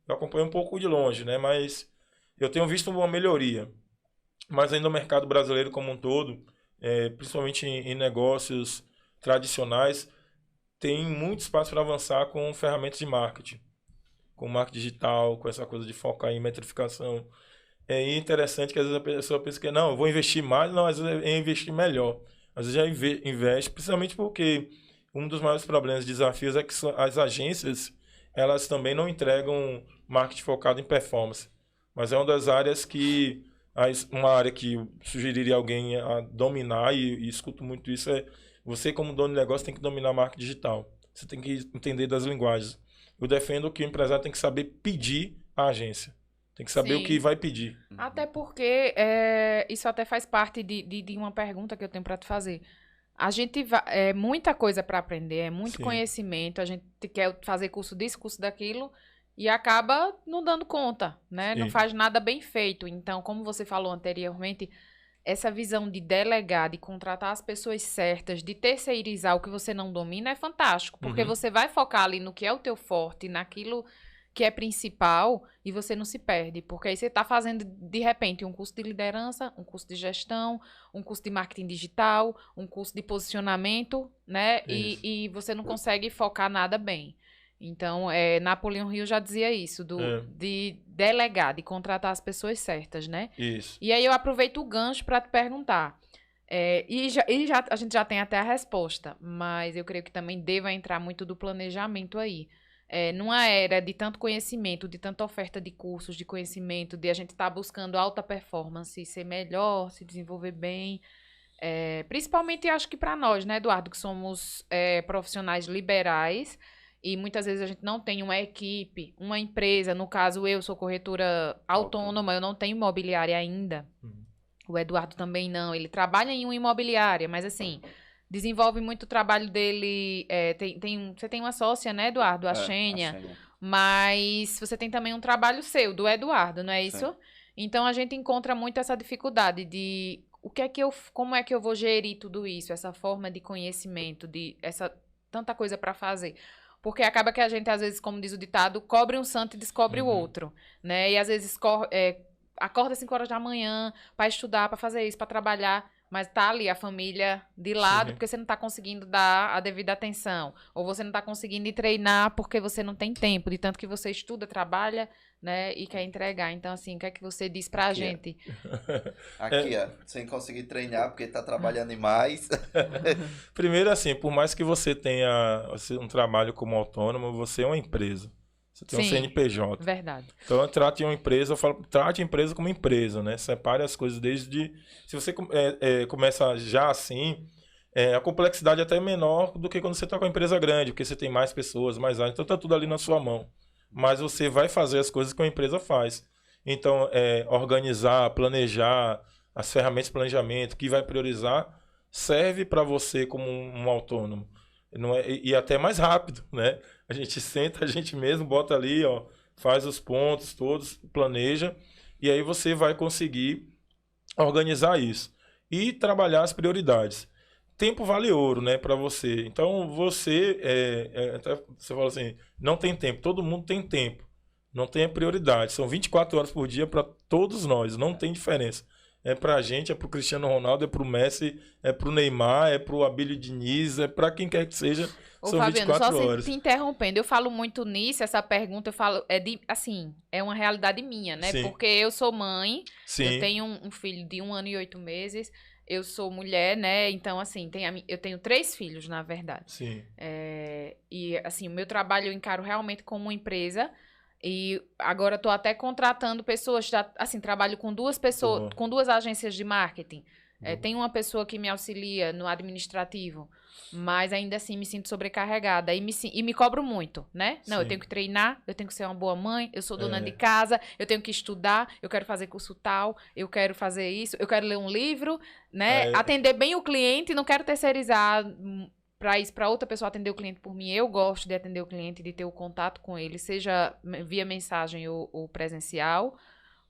acompanho um pouco de longe, né? Mas eu tenho visto uma melhoria. Mas ainda no mercado brasileiro como um todo, principalmente em negócios tradicionais, tem muito espaço para avançar com ferramentas de marketing, com marketing digital, com essa coisa de focar em metrificação. É interessante que às vezes a pessoa pensa que não, eu vou investir mais, não, às vezes é investir melhor. Às vezes já investe, principalmente porque um dos maiores problemas e desafios é que as agências, elas também não entregam marketing focado em performance. Mas é uma das áreas que, uma área que eu sugeriria alguém a dominar, e escuto muito isso, você como dono de negócio tem que dominar marketing digital. Você tem que entender das linguagens. Eu defendo que o empresário tem que saber pedir à agência. Tem que saber o que vai pedir. Até porque isso até faz parte de uma pergunta que eu tenho para te fazer. A gente é muita coisa para aprender, é muito conhecimento, a gente quer fazer curso disso, curso daquilo, e acaba não dando conta, né? Sim. Não faz nada bem feito. Então, como você falou anteriormente, essa visão de delegar, de contratar as pessoas certas, de terceirizar o que você não domina é fantástico, porque você vai focar ali no que é o teu forte, naquilo que é principal, e você não se perde, porque aí você está fazendo, de repente, um curso de liderança, um curso de gestão, um curso de marketing digital, um curso de posicionamento, né? E você não consegue focar nada bem. Então, Napoleão Hill já dizia isso, de delegar, de contratar as pessoas certas, né? Isso. E aí eu aproveito o gancho para te perguntar, a gente já tem até a resposta, mas eu creio que também deva entrar muito do planejamento aí. Numa era de tanto conhecimento, de tanta oferta de cursos, de conhecimento, de a gente estar buscando alta performance, ser melhor, se desenvolver bem, principalmente acho que para nós, né, Eduardo, que somos profissionais liberais e muitas vezes a gente não tem uma equipe, uma empresa, no caso eu sou corretora autônoma, eu não tenho imobiliária ainda, o Eduardo também não, ele trabalha em uma imobiliária, mas assim... Desenvolve muito o trabalho dele. Você tem uma sócia, né, Eduardo? A Xênia. Mas você tem também um trabalho seu, do Eduardo, não é isso? Sim. Então a gente encontra muito essa dificuldade de como é que eu vou gerir tudo isso, essa forma de conhecimento, de essa tanta coisa para fazer. Porque acaba que a gente, às vezes, como diz o ditado, cobre um santo e descobre o outro, né? E às vezes acorda às 5 horas da manhã para estudar, para fazer isso, para trabalhar. mas tá ali a família de lado porque você não tá conseguindo dar a devida atenção. Ou você não tá conseguindo ir treinar porque você não tem tempo, de tanto que você estuda, trabalha, né, e quer entregar. Então, assim, o que é que você diz pra gente? Aqui, ó, sem conseguir treinar porque tá trabalhando demais. Primeiro, assim, por mais que você tenha um trabalho como autônomo, você é uma empresa. Você tem um CNPJ. Verdade. Então, trate uma empresa, eu falo, trate a empresa como empresa, né? Separe as coisas desde... Se você começa já assim, a complexidade até é menor do que quando você está com uma empresa grande, porque você tem mais pessoas, mais áreas, então tá tudo ali na sua mão. Mas você vai fazer as coisas que uma empresa faz. Então, organizar, planejar, as ferramentas de planejamento, que vai priorizar, serve para você como um autônomo. Não é, e até mais rápido, né? A gente senta, a gente mesmo bota ali, ó, faz os pontos todos, planeja, e aí você vai conseguir organizar isso. E trabalhar as prioridades. Tempo vale ouro, né, para você. Então, você, até você fala assim, não tem tempo. Todo mundo tem tempo. Não tem a prioridade. São 24 horas por dia para todos nós, não tem diferença. É pra gente, é pro Cristiano Ronaldo, é pro Messi, é pro Neymar, é pro Abílio Diniz, é pra quem quer que seja. Ô, são Fabiano, 24 só horas. se te interrompendo, eu falo muito nisso, essa pergunta, eu falo, assim, é uma realidade minha, né? Sim. Porque eu sou mãe, Sim. eu tenho um filho de 1 ano e 8 meses, eu sou mulher, né? Então, assim, eu tenho 3 filhos, na verdade. Sim. E, assim, o meu trabalho eu encaro realmente como uma empresa. E agora estou até contratando pessoas, assim, trabalho com 2 pessoas, com 2 agências de marketing. Tem uma pessoa que me auxilia no administrativo, mas ainda assim me sinto sobrecarregada e me cobro muito, né? Não, eu tenho que treinar, eu tenho que ser uma boa mãe, eu sou dona de casa, eu tenho que estudar, eu quero fazer curso tal, eu quero fazer isso, eu quero ler um livro, né? Atender bem o cliente, não quero terceirizar para isso, para outra pessoa atender o cliente por mim. Eu gosto de atender o cliente, de ter o contato com ele, seja via mensagem ou presencial.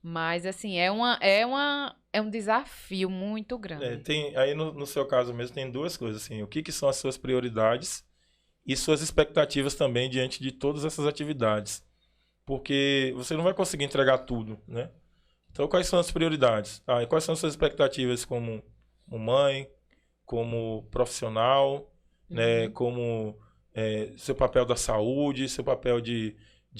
Mas, assim, é um desafio muito grande. Aí, no seu caso mesmo, tem 2 coisas. Assim, o que são as suas prioridades e suas expectativas também diante de todas essas atividades. Porque você não vai conseguir entregar tudo, né? Então, quais são as prioridades? E quais são as suas expectativas como mãe, como profissional, né, como seu papel da saúde, seu papel de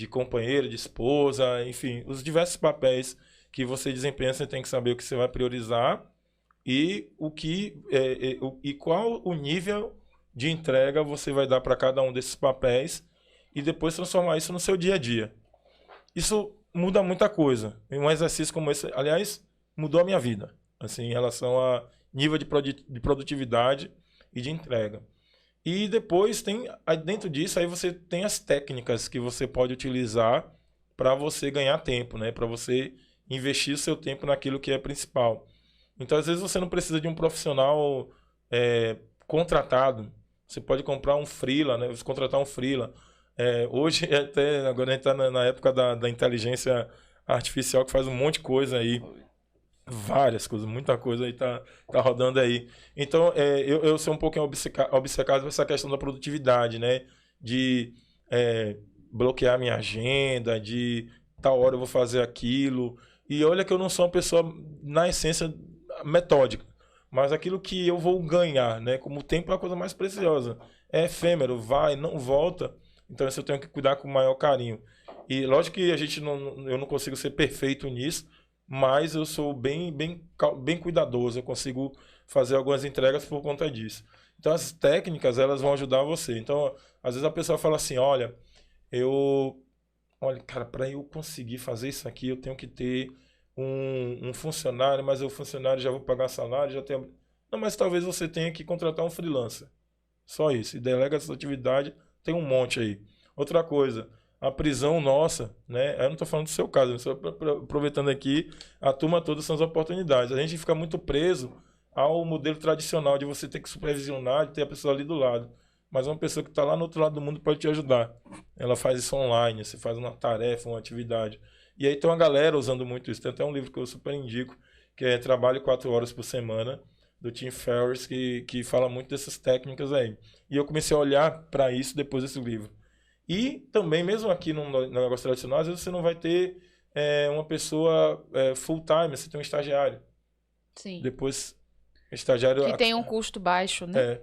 companheira, de esposa, enfim, os diversos papéis que você desempenha, você tem que saber o que você vai priorizar e qual o nível de entrega você vai dar para cada um desses papéis e depois transformar isso no seu dia a dia. Isso muda muita coisa. Um exercício como esse, aliás, mudou a minha vida, assim, em relação a nível de produtividade e de entrega. E depois dentro disso, aí você tem as técnicas que você pode utilizar para você ganhar tempo, né? Para você investir o seu tempo naquilo que é principal. Então, às vezes, você não precisa de um profissional contratado. Você pode comprar um freela, né? Você contratar um freela. Hoje, agora a gente está na época da inteligência artificial que faz um monte de coisa aí. Várias coisas, muita coisa aí tá rodando aí. Então, eu sou um pouquinho obcecado por essa questão da produtividade, né? De bloquear minha agenda, de tal hora eu vou fazer aquilo. E olha que eu não sou uma pessoa, na essência, metódica. Mas aquilo que eu vou ganhar, né? Como o tempo é a coisa mais preciosa. É efêmero, vai, não volta. Então, isso eu tenho que cuidar com o maior carinho. E lógico que eu não consigo ser perfeito nisso, mas eu sou bem cuidadoso, eu consigo fazer algumas entregas por conta disso. Então as técnicas, elas vão ajudar você. Então, às vezes a pessoa fala assim, olha, cara, para eu conseguir fazer isso aqui, eu tenho que ter um funcionário, mas o funcionário já vou pagar salário, já tenho... Não, mas talvez você tenha que contratar um freelancer. Só isso. E delega essa atividade, tem um monte aí. Outra coisa, a prisão nossa, né? Eu não estou falando do seu caso, só aproveitando aqui, a turma toda são as oportunidades. A gente fica muito preso ao modelo tradicional de você ter que supervisionar, de ter a pessoa ali do lado. Mas uma pessoa que está lá no outro lado do mundo pode te ajudar. Ela faz isso online, você faz uma tarefa, uma atividade. E aí tem uma galera usando muito isso. Tem até um livro que eu super indico, que é Trabalho 4 horas por semana, do Tim Ferriss, que fala muito dessas técnicas aí. E eu comecei a olhar para isso depois desse livro. E também, mesmo aqui no negócio tradicional, às vezes você não vai ter uma pessoa full time, você tem um estagiário. Sim. Depois estagiário... Que tem um custo baixo, né?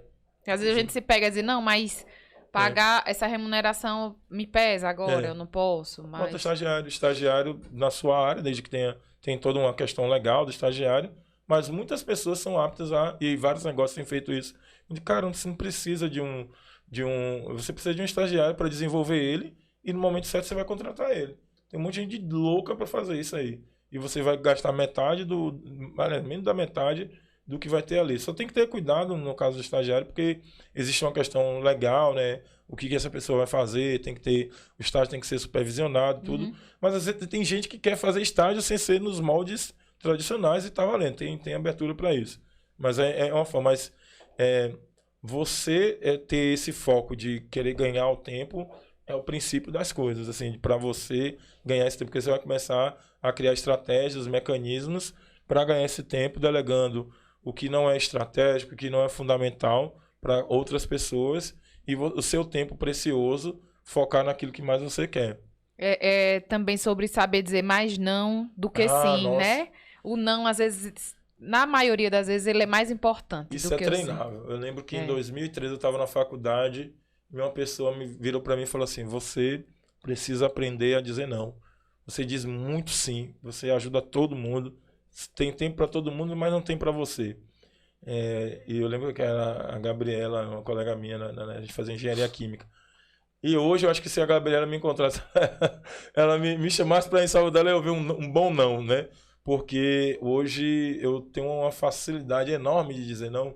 Às vezes a gente se pega e diz, não, mas pagar essa remuneração me pesa agora, eu não posso. Mas... Quanto estagiário na sua área, desde que tem toda uma questão legal do estagiário, mas muitas pessoas são aptas e vários negócios têm feito isso. E, cara, você não precisa você precisa de um estagiário para desenvolver ele e no momento certo você vai contratar ele. Tem um monte de gente louca para fazer isso aí. E você vai gastar menos da metade do que vai ter ali. Só tem que ter cuidado no caso do estagiário, porque existe uma questão legal, né? O que essa pessoa vai fazer, o estágio tem que ser supervisionado, tudo. Mas às vezes tem gente que quer fazer estágio sem ser nos moldes tradicionais e tá valendo. Tem abertura para isso. Mas é uma forma. Mas você ter esse foco de querer ganhar o tempo é o princípio das coisas, assim, para você ganhar esse tempo, porque você vai começar a criar estratégias, mecanismos para ganhar esse tempo, delegando o que não é estratégico, o que não é fundamental para outras pessoas e o seu tempo precioso focar naquilo que mais você quer. É também sobre saber dizer mais não do que sim, nossa. né? O não, às vezes, na maioria das vezes, ele é mais importante Isso do que treinável. Eu lembro que em 2013 eu estava na faculdade e uma pessoa virou para mim e falou assim, você precisa aprender a dizer não. Você diz muito sim, você ajuda todo mundo, tem tempo para todo mundo, mas não tem para você. E eu lembro que era a Gabriela, uma colega minha, a gente fazia engenharia química. E hoje eu acho que se a Gabriela me encontrasse, ela me chamasse para ir em Salvador, eu ouvir um bom não, né? Porque hoje eu tenho uma facilidade enorme de dizer não,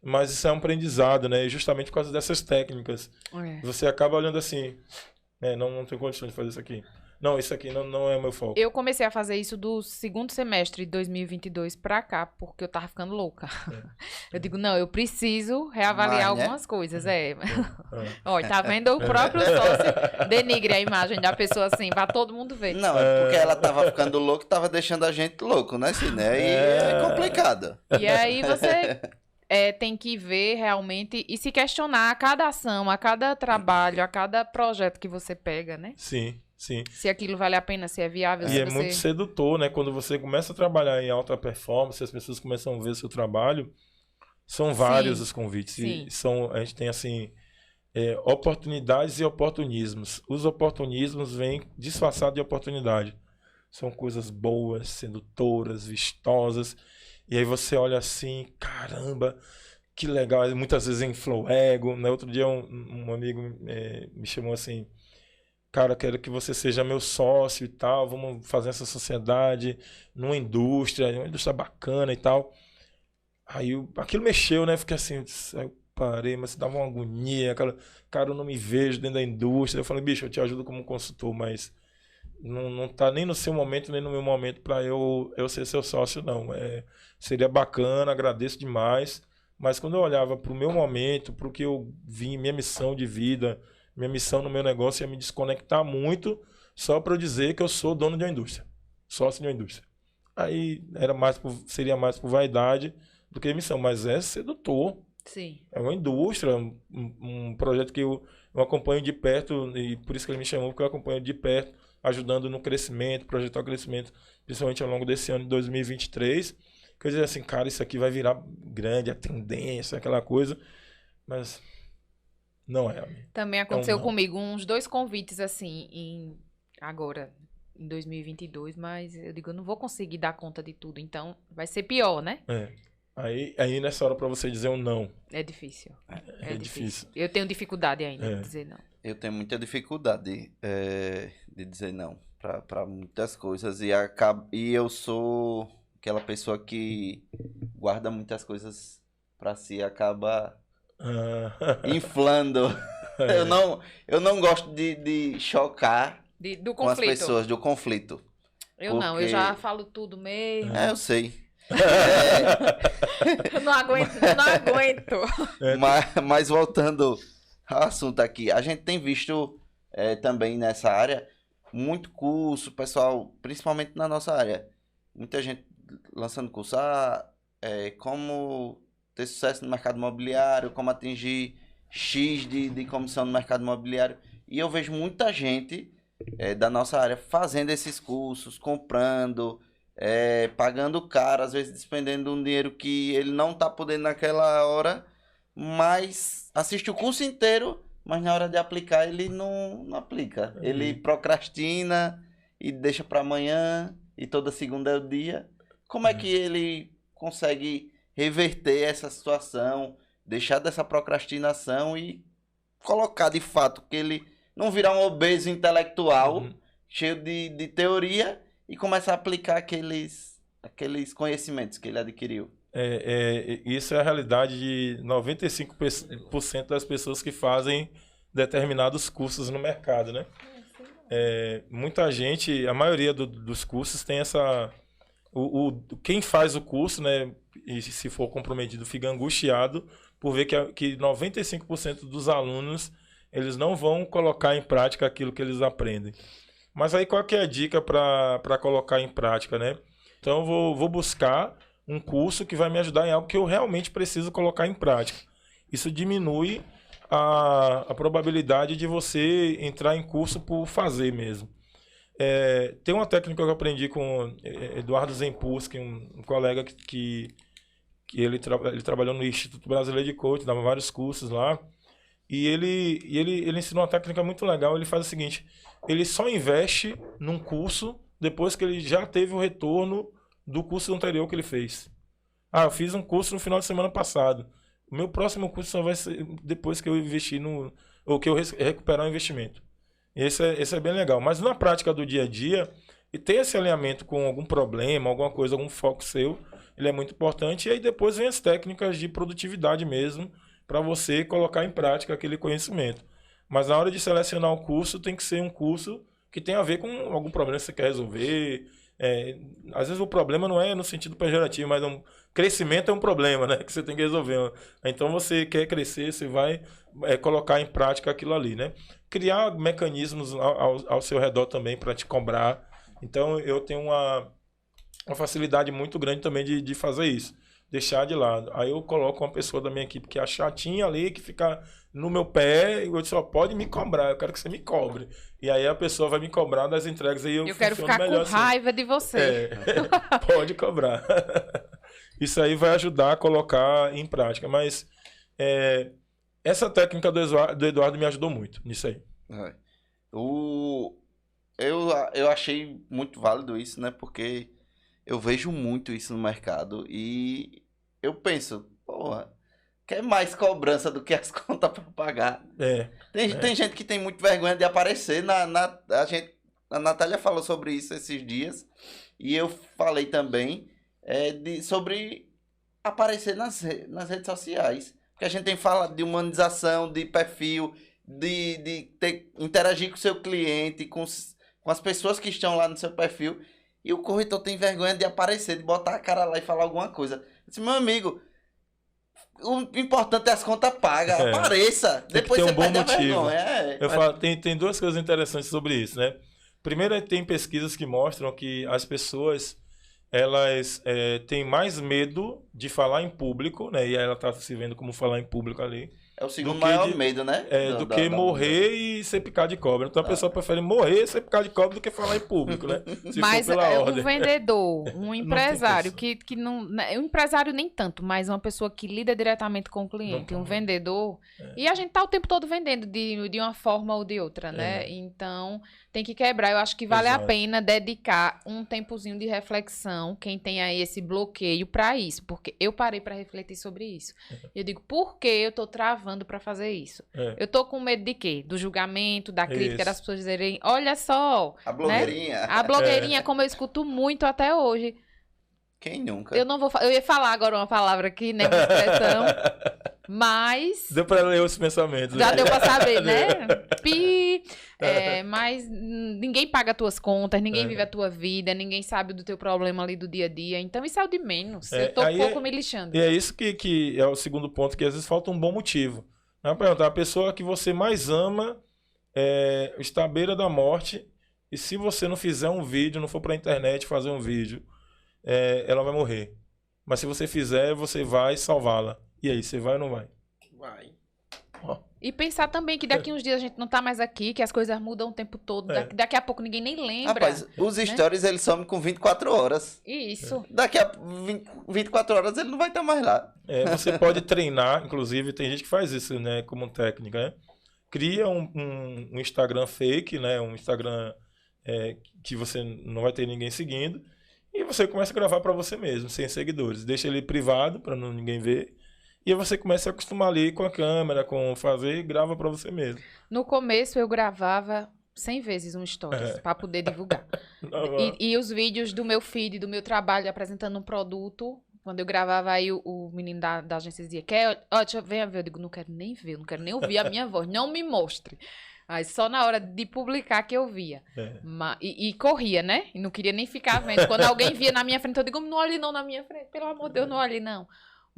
mas isso é um aprendizado, né? E justamente por causa dessas técnicas. Você acaba olhando assim, não tenho condições de fazer isso aqui. Não, isso aqui não é o meu foco. Eu comecei a fazer isso do segundo semestre de 2022 pra cá, porque eu tava ficando louca. Eu digo, não, eu preciso reavaliar algumas coisas, Olha, tá vendo? O próprio sócio denigre a imagem da pessoa assim, pra todo mundo ver. Não, é porque ela tava ficando louca e tava deixando a gente louco, né, Sidney? E é complicado. E aí você tem que ver realmente e se questionar a cada ação, a cada trabalho, a cada projeto que você pega, né? Sim. Sim. Se aquilo vale a pena, se é viável. E é muito sedutor, né? Quando você começa a trabalhar em alta performance, as pessoas começam a ver o seu trabalho, são vários os convites. Sim. E a gente tem, assim, oportunidades e oportunismos. Os oportunismos vêm disfarçados de oportunidade. São coisas boas, sedutoras, vistosas. E aí você olha assim, caramba, que legal. Muitas vezes infla o ego. Né? Outro dia um amigo me chamou assim, cara, quero que você seja meu sócio e tal, vamos fazer essa sociedade numa indústria bacana e tal. Aí aquilo mexeu, né? Fiquei assim, eu parei, mas dava uma agonia, cara, eu não me vejo dentro da indústria. Eu falei, bicho, eu te ajudo como consultor, mas não tá nem no seu momento, nem no meu momento para eu ser seu sócio, não. Seria bacana, agradeço demais, mas quando eu olhava para o meu momento, para o que eu vim, minha missão de vida, minha missão no meu negócio ia me desconectar muito só para eu dizer que eu sou dono de uma indústria, sócio de uma indústria. Aí seria mais por vaidade do que missão, mas é sedutor. Sim. É uma indústria, um projeto que eu acompanho de perto, e por isso que ele me chamou, porque eu acompanho de perto, ajudando no crescimento, projetar o crescimento, principalmente ao longo desse ano de 2023. Que eu dizia assim, cara, isso aqui vai virar grande, a tendência, aquela coisa, mas não é. Também aconteceu comigo uns 2 convites assim, agora, em 2022, mas eu digo, eu não vou conseguir dar conta de tudo, então vai ser pior, né? Aí nessa hora para você dizer um não. É difícil. É difícil. Eu tenho dificuldade ainda de dizer não. Eu tenho muita dificuldade de dizer não para muitas coisas e eu sou aquela pessoa que guarda muitas coisas para si e acaba inflando. Eu não gosto de chocar do com as pessoas, do conflito. Eu já falo tudo mesmo. Eu sei. Eu não aguento. Mas voltando ao assunto aqui, a gente tem visto também nessa área muito curso, pessoal, principalmente na nossa área, muita gente lançando curso, como ter sucesso no mercado imobiliário, como atingir X de comissão no mercado imobiliário, e eu vejo muita gente da nossa área fazendo esses cursos, comprando, pagando caro, às vezes despendendo um dinheiro que ele não tá podendo naquela hora, mas assiste o curso inteiro, mas na hora de aplicar ele não aplica. Ele procrastina e deixa para amanhã, e toda segunda é o dia. Como é que ele consegue reverter essa situação, deixar dessa procrastinação e colocar de fato que ele não virar um obeso intelectual, cheio de teoria, e começar a aplicar aqueles conhecimentos que ele adquiriu? Isso é a realidade de 95% das pessoas que fazem determinados cursos no mercado, né? Muita gente, a maioria dos cursos tem essa... quem faz o curso, né, e se for comprometido, fica angustiado por ver que 95% dos alunos, eles não vão colocar em prática aquilo que eles aprendem. Mas aí qual que é a dica para colocar em prática, né? Então eu vou buscar um curso que vai me ajudar em algo que eu realmente preciso colocar em prática. Isso diminui a probabilidade de você entrar em curso por fazer mesmo. Tem uma técnica que eu aprendi com Eduardo Zempurski, um colega que ele trabalhou no Instituto Brasileiro de Coaching, dava vários cursos lá. E ele ensinou uma técnica muito legal. Ele faz o seguinte: ele só investe num curso depois que ele já teve o retorno do curso anterior que ele fez. Eu fiz um curso no final de semana passado. O meu próximo curso só vai ser depois que eu investir ou que eu recuperar o investimento. Esse é bem legal. Mas na prática do dia a dia, e ter esse alinhamento com algum problema, alguma coisa, algum foco seu, ele é muito importante. E aí depois vem as técnicas de produtividade mesmo, para você colocar em prática aquele conhecimento. Mas na hora de selecionar o curso, tem que ser um curso que tem a ver com algum problema que você quer resolver. Às vezes o problema não é no sentido pejorativo, mas crescimento é um problema, né, que você tem que resolver. Então você quer crescer, você vai colocar em prática aquilo ali, né? Criar mecanismos ao seu redor também para te cobrar. Então eu tenho uma facilidade muito grande também de fazer isso. Deixar de lado. Aí eu coloco uma pessoa da minha equipe que é chatinha ali, que fica no meu pé, e eu disse, pode me cobrar, eu quero que você me cobre. E aí a pessoa vai me cobrar das entregas, e eu quero ficar com raiva de você. Pode cobrar. Isso aí vai ajudar a colocar em prática. Mas essa técnica do Eduardo me ajudou muito nisso aí. Eu achei muito válido isso, né? Porque eu vejo muito isso no mercado e eu penso, porra, quer mais cobrança do que as contas para pagar. Tem gente que tem muito vergonha de aparecer. A Natália falou sobre isso esses dias e eu falei também sobre aparecer nas redes sociais. Porque a gente tem falado de humanização, de perfil, de interagir com o seu cliente, com as pessoas que estão lá no seu perfil. E o corretor tem vergonha de aparecer, de botar a cara lá e falar alguma coisa. Eu disse, meu amigo, o importante é as contas pagas. Apareça. Depois você perde a vergonha. Eu falo, tem duas coisas interessantes sobre isso, né? Primeiro, tem pesquisas que mostram que as pessoas, elas têm mais medo de falar em público, né? E ela está se vendo como falar em público ali. É o segundo maior medo, né? Do que morrer e ser picado de cobra. Então a pessoa prefere morrer e ser picado de cobra do que falar em público, né? Mas um vendedor, um empresário que não... Um empresário nem tanto, mas uma pessoa que lida diretamente com o cliente, um vendedor. E a gente tá o tempo todo vendendo de uma forma ou de outra, né? Então tem que quebrar. Eu acho que vale a pena dedicar um tempozinho de reflexão, quem tem aí esse bloqueio para isso. Porque eu parei para refletir sobre isso. Eu digo, por que eu tô travando para fazer isso? Eu tô com medo de quê? Do julgamento, da crítica, das pessoas dizerem, olha só, a blogueirinha, né? A blogueirinha, como eu escuto muito até hoje. Quem nunca? Eu ia falar agora uma palavra aqui, né, uma expressão, mas... Deu para ler os pensamentos. Já deu para saber, né? Mas ninguém paga as tuas contas, ninguém vive a tua vida, ninguém sabe do teu problema ali do dia a dia. Então isso é o de menos. Eu tô um pouco me lixando. E é isso que é o segundo ponto, que às vezes falta um bom motivo. Não é perguntar, a pessoa que você mais ama está à beira da morte, e se você não fizer um vídeo, não for para a internet fazer um vídeo, ela vai morrer. Mas se você fizer, você vai salvá-la. E aí, você vai ou não vai? Vai. Ó. E pensar também que daqui uns dias a gente não tá mais aqui, que as coisas mudam o tempo todo. Daqui a pouco ninguém nem lembra. Rapaz, os stories eles somem com 24 horas. Isso. Daqui a 24 horas ele não vai estar mais lá. Você pode treinar, inclusive tem gente que faz isso, né, como técnica, né? Cria um Instagram fake, né, um Instagram que você não vai ter ninguém seguindo, e você começa a gravar para você mesmo, sem seguidores. Deixa ele privado para ninguém ver. E aí você começa a acostumar ali com a câmera, com fazer e grava pra você mesmo. No começo eu gravava 100 vezes um stories pra poder divulgar. E os vídeos do meu feed, do meu trabalho apresentando um produto, quando eu gravava aí o menino da agência dizia, deixa eu ver, eu digo, não quero nem ver, não quero nem ouvir a minha voz, não me mostre. Aí só na hora de publicar que eu via. E corria, né? E não queria nem ficar vendo. Quando alguém via na minha frente, eu digo, não olhe não na minha frente, pelo amor de Deus, não olhe não.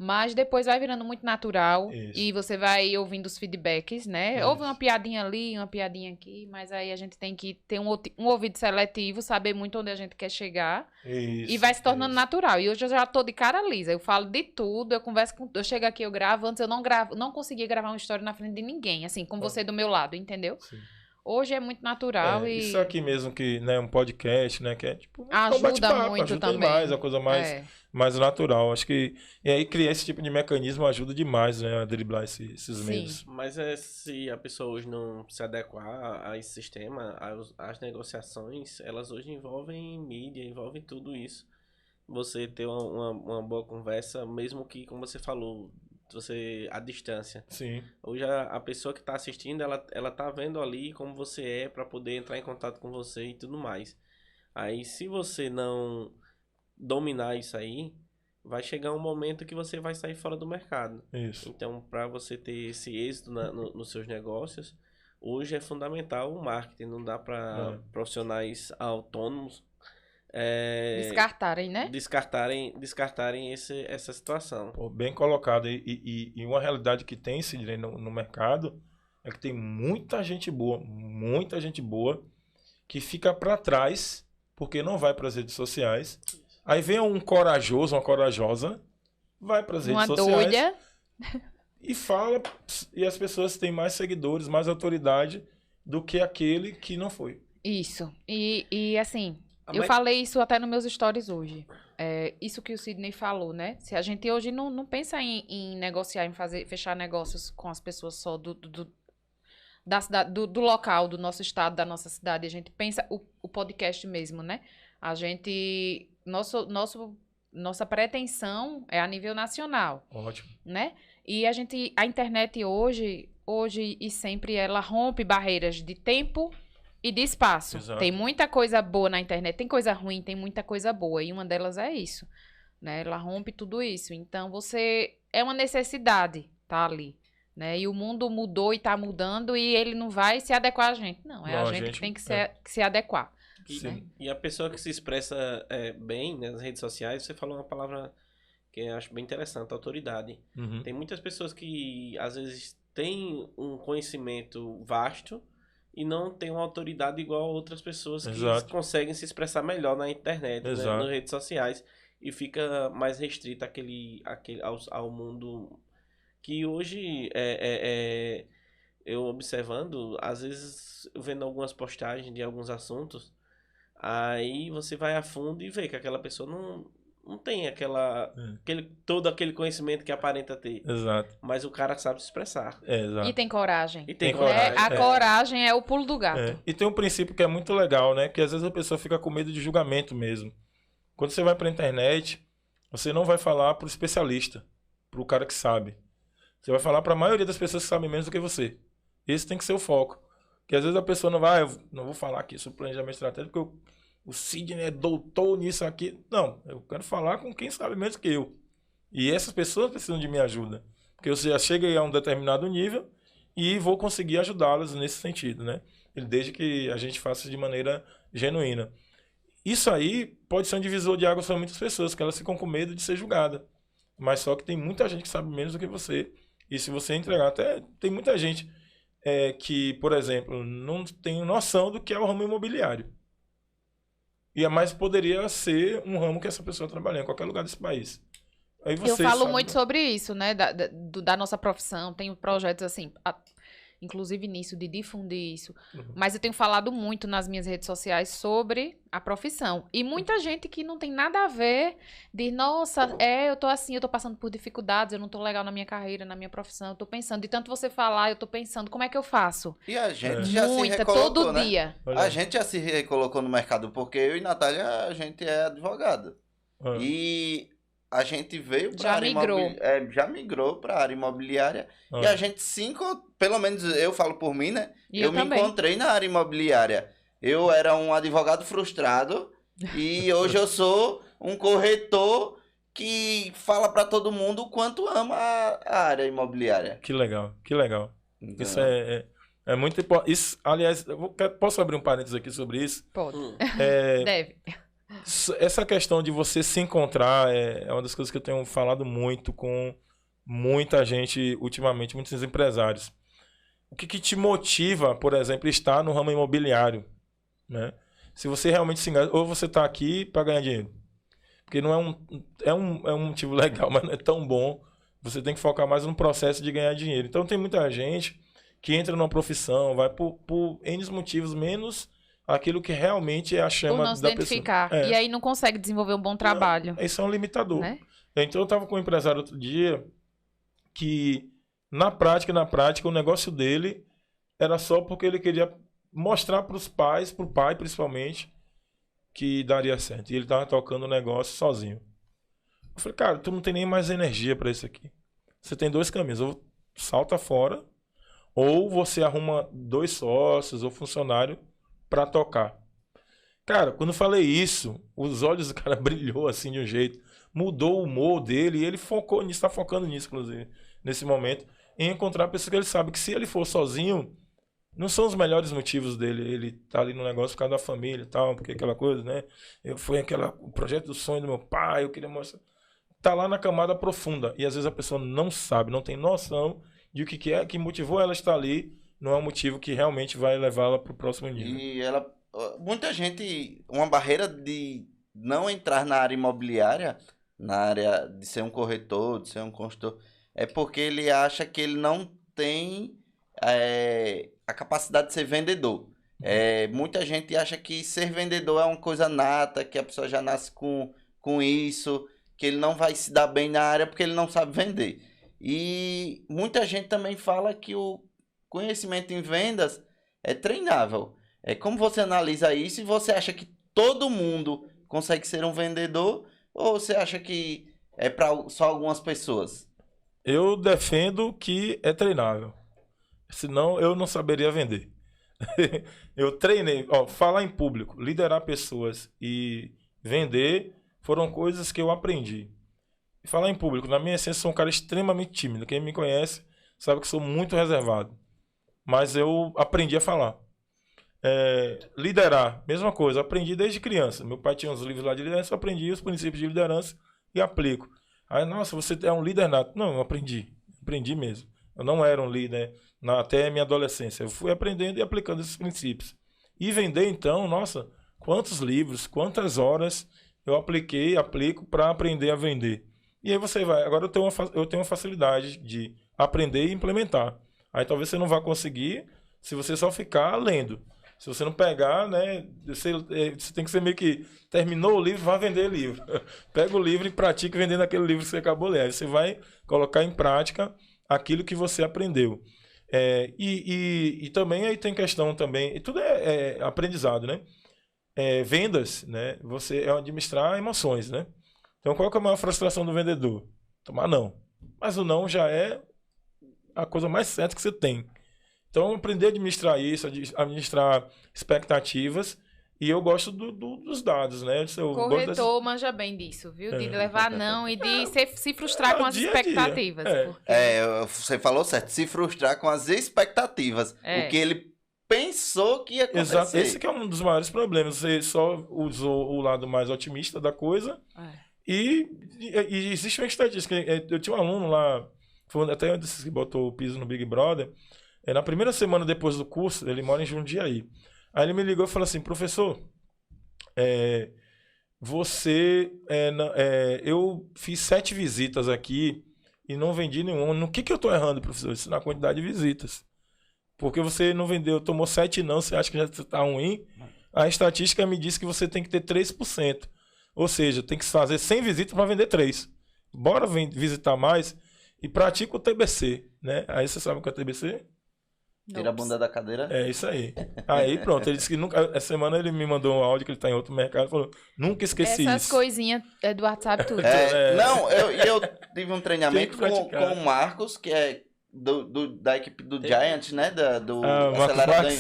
Mas depois vai virando muito natural. Isso. E você vai ouvindo os feedbacks, né? Isso. Houve uma piadinha ali, uma piadinha aqui, mas aí a gente tem que ter um ouvido seletivo, saber muito onde a gente quer chegar. Isso, e vai se tornando natural. E hoje eu já tô de cara lisa. Eu falo de tudo, eu converso com... Eu chego aqui, eu gravo. Antes eu não conseguia gravar uma história na frente de ninguém, assim, com você do meu lado, entendeu? Sim. Hoje é muito natural e... Isso aqui mesmo que, né, um podcast, né, que é tipo... Ajuda muito ajuda também. Demais, a coisa mais natural. Acho que... E aí criar esse tipo de mecanismo ajuda demais, né, a driblar esses medos. Mas se a pessoa hoje não se adequar a esse sistema, as negociações, elas hoje envolvem mídia, envolvem tudo isso. Você ter uma boa conversa, mesmo que, como você falou... à distância. Sim. Hoje a pessoa que está assistindo, ela tá vendo ali como você é para poder entrar em contato com você e tudo mais. Aí se você não dominar isso aí, vai chegar um momento que você vai sair fora do mercado. Isso. Então, para você ter esse êxito nos seus negócios, hoje é fundamental o marketing. Não dá para profissionais autônomos descartarem, né? Descartarem essa situação. Pô, bem colocado. E uma realidade que tem no mercado é que tem muita gente boa que fica para trás porque não vai para as redes sociais. Aí vem um corajoso, uma corajosa, vai para as redes sociais. Uma doida. E fala, e as pessoas têm mais seguidores, mais autoridade do que aquele que não foi. Isso. E assim... Eu falei isso até nos meus stories hoje. Isso que o Sidney falou, né? Se a gente hoje não pensa em negociar, fechar negócios com as pessoas só da cidade, do local, do nosso estado, da nossa cidade. A gente pensa o podcast mesmo, né? A gente... Nossa pretensão é a nível nacional. Ótimo. Né? E a internet hoje e sempre, ela rompe barreiras de tempo e de espaço. Exato. Tem muita coisa boa na internet, tem coisa ruim, tem muita coisa boa. E uma delas é isso, né? Ela rompe tudo isso. Então, é uma necessidade tá ali, né? E o mundo mudou e tá mudando e ele não vai se adequar a gente. Não, a gente que tem que se adequar. E a pessoa que se expressa bem nas redes sociais, você falou uma palavra que eu acho bem interessante, autoridade. Uhum. Tem muitas pessoas que, às vezes, têm um conhecimento vasto, e não tem uma autoridade igual a outras pessoas que conseguem se expressar melhor na internet, né, nas redes sociais, e fica mais restrito ao mundo que hoje eu observando, às vezes vendo algumas postagens de alguns assuntos, aí você vai a fundo e vê que aquela pessoa não tem todo aquele conhecimento que aparenta ter. Exato. Mas o cara sabe se expressar. Exato. E tem coragem. A coragem é o pulo do gato. E tem um princípio que é muito legal, né? Que às vezes a pessoa fica com medo de julgamento mesmo. Quando você vai pra internet, você não vai falar pro especialista, pro cara que sabe. Você vai falar pra maioria das pessoas que sabem menos do que você. Esse tem que ser o foco. Porque às vezes a pessoa eu não vou falar aqui sobre planejamento estratégico, porque o Sidney é doutor nisso aqui. Não, eu quero falar com quem sabe menos que eu. E essas pessoas precisam de minha ajuda. Porque eu já cheguei a um determinado nível e vou conseguir ajudá-las nesse sentido, né? Desde que a gente faça de maneira genuína. Isso aí pode ser um divisor de águas para muitas pessoas, que elas ficam com medo de ser julgada. Mas só que tem muita gente que sabe menos do que você. E se você entregar, até tem muita gente que, por exemplo, não tem noção do que é o ramo imobiliário. Mas poderia ser um ramo que essa pessoa trabalha em qualquer lugar desse país. Aí eu falo muito sobre isso, né? Da nossa profissão. Tenho projetos assim. inclusive nisso, de difundir isso. Mas eu tenho falado muito nas minhas redes sociais sobre a profissão. E muita gente que não tem nada a ver, diz, nossa, eu tô assim, eu tô passando por dificuldades, eu não tô legal na minha carreira, na minha profissão, eu tô pensando, de tanto você falar, eu tô pensando, como é que eu faço? E a gente já se recolocou, todo né? dia. A gente já se recolocou no mercado, porque eu e Natália, a gente é advogada. E a gente veio para a área imobiliária. Já migrou para a área imobiliária. E a gente pelo menos eu falo por mim, né? Eu me encontrei na área imobiliária. Eu era um advogado frustrado e hoje eu sou um corretor que fala para todo mundo o quanto ama a área imobiliária. Que legal, que legal. Então, isso é muito importante. Aliás, posso abrir um parênteses aqui sobre isso? Pode. Deve. Essa questão de você se encontrar é uma das coisas que eu tenho falado muito com muita gente ultimamente, muitos empresários. O que te motiva, por exemplo, estar no ramo imobiliário, né? Se você realmente se engaja, ou você está aqui para ganhar dinheiro, porque não é um motivo legal, mas não é tão bom. Você tem que focar mais no processo de ganhar dinheiro. Então tem muita gente que entra numa profissão, vai por N motivos, menos aquilo que realmente é a chama da pessoa. Por não se identificar. E aí não consegue desenvolver um bom trabalho. Isso é um limitador. Né? Então eu estava com um empresário outro dia que, na prática, o negócio dele era só porque ele queria mostrar para os pais, para o pai principalmente, que daria certo. E ele estava tocando o negócio sozinho. Eu falei, cara, tu não tem nem mais energia para isso aqui. Você tem 2 caminhos. Ou salta fora, ou você arruma 2 sócios ou funcionário para tocar. Cara, quando eu falei isso, os olhos do cara brilhou assim de um jeito. Mudou o humor dele e ele focou nisso, está focando nisso, inclusive, nesse momento, em encontrar pessoas que ele sabe que se ele for sozinho, não são os melhores motivos dele. Ele tá ali no negócio por causa da família e tal, porque aquela coisa, né? O projeto do sonho do meu pai, eu queria mostrar. Tá lá na camada profunda. E às vezes a pessoa não sabe, não tem noção de o que é que motivou ela a estar ali. Não é um motivo que realmente vai levá-la para o próximo nível. E muita gente, uma barreira de não entrar na área imobiliária, na área de ser um corretor, de ser um consultor, é porque ele acha que ele não tem a capacidade de ser vendedor. Muita gente acha que ser vendedor é uma coisa nata, que a pessoa já nasce com isso, que ele não vai se dar bem na área porque ele não sabe vender. E muita gente também fala que o conhecimento em vendas é treinável. Como você analisa isso e você acha que todo mundo consegue ser um vendedor ou você acha que é para só algumas pessoas? Eu defendo que é treinável. Senão eu não saberia vender. Eu treinei. Falar em público, liderar pessoas e vender foram coisas que eu aprendi. Falar em público, na minha essência, sou um cara extremamente tímido. Quem me conhece sabe que sou muito reservado. Mas eu aprendi a falar. Liderar, mesma coisa, aprendi desde criança. Meu pai tinha uns livros lá de liderança, eu aprendi os princípios de liderança e aplico. Aí, nossa, você é um líder nato. Não, eu aprendi mesmo. Eu não era um líder até a minha adolescência. Eu fui aprendendo e aplicando esses princípios. E vender, então, nossa, quantos livros, quantas horas eu aplico para aprender a vender. E aí você vai. Agora eu tenho uma facilidade de aprender e implementar. Aí talvez você não vá conseguir se você só ficar lendo. Se você não pegar, né, você tem que ser meio que terminou o livro, vá vender livro. Pega o livro e pratique vendendo aquele livro que você acabou de ler. Aí você vai colocar em prática aquilo que você aprendeu. E também aí tem questão também, e tudo é aprendizado, né? Vendas, né? Você administrar emoções, né? Então qual que é a maior frustração do vendedor? Tomar não. Mas o não já é a coisa mais certa que você tem. Então, aprender a administrar isso, administrar expectativas, e eu gosto dos dados, né? Corretor manja bem disso, viu? De levar não e de se frustrar com as expectativas. Você falou certo, se frustrar com as expectativas. O que ele pensou que ia acontecer. Exato, esse que é um dos maiores problemas. Você só usou o lado mais otimista da coisa, e existe uma estatística. Eu tinha um aluno lá, foi até um desses que botou o piso no Big Brother. Na primeira semana depois do curso, ele mora em Jundiaí. Aí ele me ligou e falou assim, professor, eu fiz 7 visitas aqui e não vendi nenhuma. No que eu estou errando, professor? Isso na quantidade de visitas. Porque você não vendeu, tomou 7 não, você acha que já está ruim. A estatística me diz que você tem que ter 3%. Ou seja, tem que fazer 100 visitas para vender 3. Bora visitar mais e pratica o TBC, né? Aí você sabe o que é TBC? Tira a bunda da cadeira. É isso aí. Aí pronto, ele disse que nunca. Essa semana ele me mandou um áudio que ele está em outro mercado e falou: nunca esqueci Essas isso. coisinhas do WhatsApp, tudo. Não, eu tive um treinamento com o Marcos, que é da equipe do Giants, né? Do acelerador.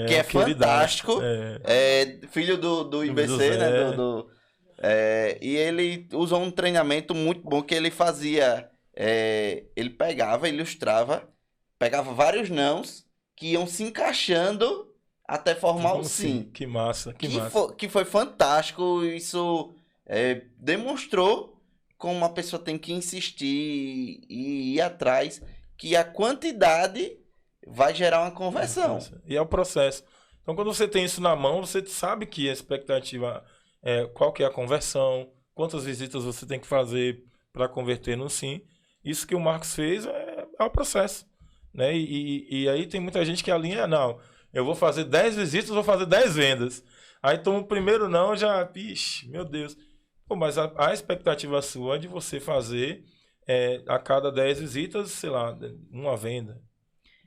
Que é fantástico. Filho do IBC, né? E ele usou um treinamento muito bom que ele fazia. Ele pegava, ilustrava, pegava vários nãos que iam se encaixando até formar o sim. Que massa, que foi fantástico. Isso demonstrou como uma pessoa tem que insistir e ir atrás, que a quantidade vai gerar uma conversão. E é o processo. Então, quando você tem isso na mão, você sabe que a expectativa qual que é a conversão, quantas visitas você tem que fazer para converter no sim. Isso que o Marcos fez é o processo. Né? E aí tem muita gente que alinha, não, eu vou fazer 10 visitas, vou fazer 10 vendas. Aí toma o primeiro não, já, ixi, meu Deus. Pô, mas a expectativa sua é de você fazer a cada 10 visitas, sei lá, uma venda.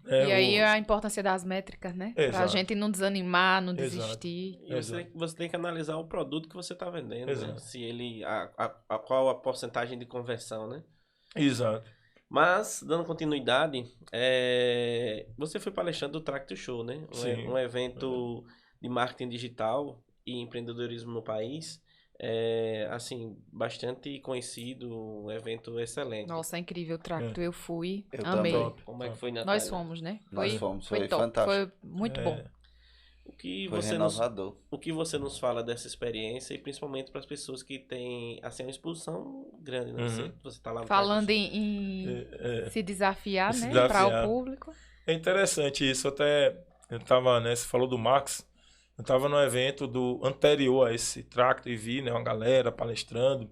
E aí a importância das métricas, né? Exato. Pra gente não desanimar, não desistir. E você tem que analisar o produto que você está vendendo, né? Exato. Se ele, qual a porcentagem de conversão, né? Exato. Mas, dando continuidade, você foi palestrante do Tracto Show, né? Um evento de marketing digital e empreendedorismo no país. Assim, bastante conhecido, um evento excelente. Nossa, é incrível o Tracto, eu fui, Eu amei. também. Como é que foi, Natália? Nós fomos, né? Nós fomos, foi top, fantástico. foi muito bom. Foi renovador. O que você nos fala dessa experiência e principalmente para as pessoas que têm assim, uma exposição grande, né? Você tá lá no Falando em se desafiar, né? Para o público. É interessante isso, até eu tava, né, você falou do Marcos, eu estava no evento anterior a esse Tracto e vi, né, uma galera palestrando,